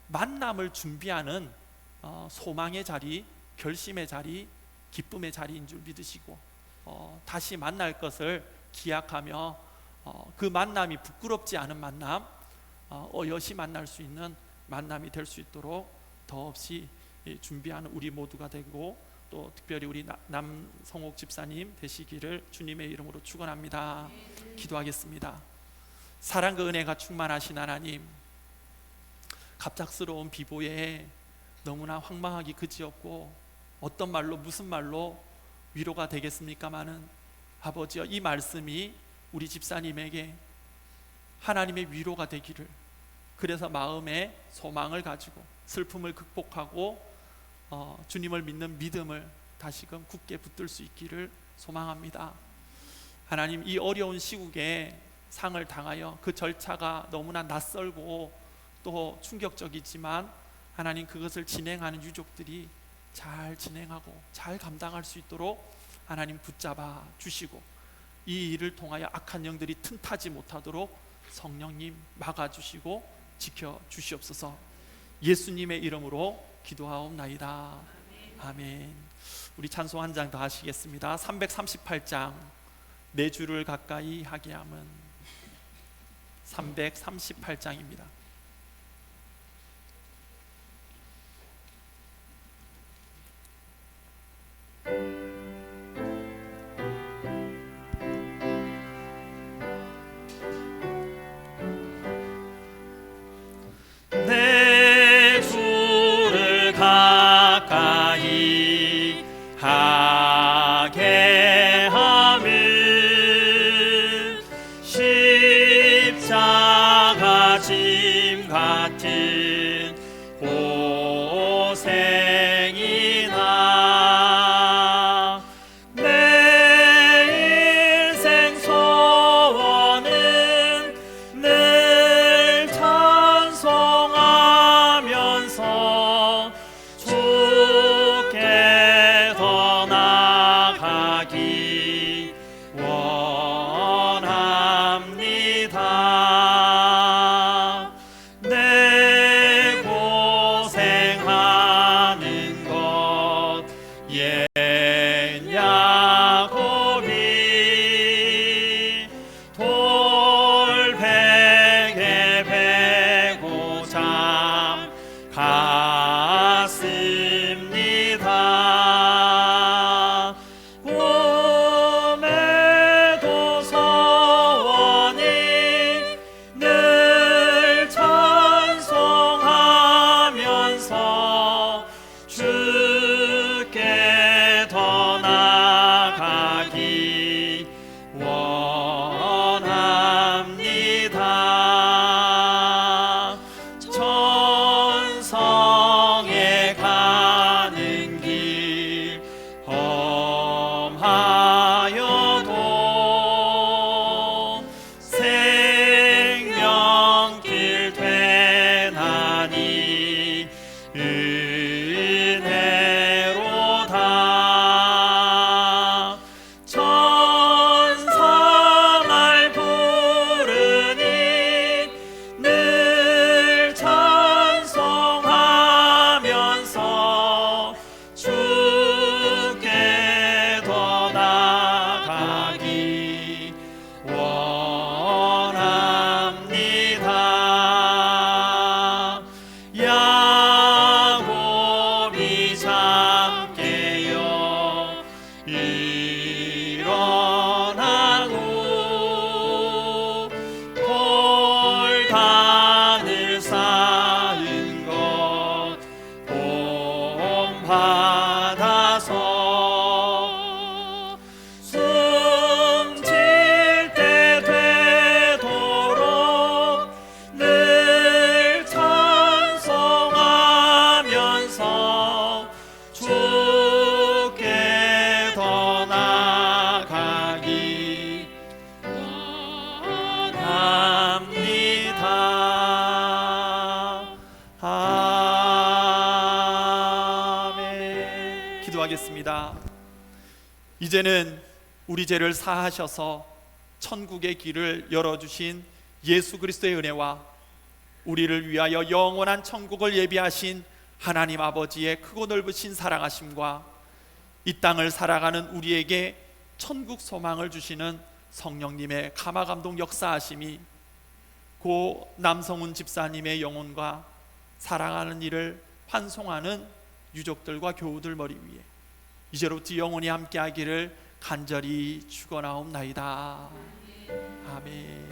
만남을 준비하는 소망의 자리, 결심의 자리, 기쁨의 자리인 줄 믿으시고 다시 만날 것을 기약하며 그 만남이 부끄럽지 않은 만남, 여시 만날 수 있는 만남이 될 수 있도록 더없이 준비하는 우리 모두가 되고, 또 특별히 우리 남성옥 집사님 되시기를 주님의 이름으로 축원합니다. 기도하겠습니다. 사랑과 은혜가 충만하신 하나님, 갑작스러운 비보에 너무나 황망하기 그지없고 어떤 말로 무슨 말로 위로가 되겠습니까마는 아버지여, 이 말씀이 우리 집사님에게 하나님의 위로가 되기를, 그래서 마음에 소망을 가지고 슬픔을 극복하고 주님을 믿는 믿음을 다시금 굳게 붙들 수 있기를 소망합니다. 하나님, 이 어려운 시국에 상을 당하여 그 절차가 너무나 낯설고 또 충격적이지만 하나님, 그것을 진행하는 유족들이 잘 진행하고 잘 감당할 수 있도록 하나님 붙잡아 주시고, 이 일을 통하여 악한 영들이 틈타지 못하도록 성령님 막아주시고 지켜주시옵소서. 예수님의 이름으로 기도하옵나이다. 아멘. 우리 찬송 한 장 더 하시겠습니다. 338장 내 주를 가까이 하게 함은 338장입니다.
내 주를 가까이 하게 함은 십자가 짐 같은 고생이나 내 인생 소원은 늘 찬송하면서 주께 더
기도하겠습니다. 이제는 우리 죄를 사하셔서 천국의 길을 열어주신 예수 그리스도의 은혜와 우리를 위하여 영원한 천국을 예비하신 하나님 아버지의 크고 넓으신 사랑하심과 이 땅을 살아가는 우리에게 천국 소망을 주시는 성령님의 감화감동 역사하심이 고 남성훈 집사님의 영혼과 사랑하는 이를 환송하는 유족들과 교우들 머리 위에 이제로부터 영원히 함께하기를 간절히 축원하옵나이다. 아멘.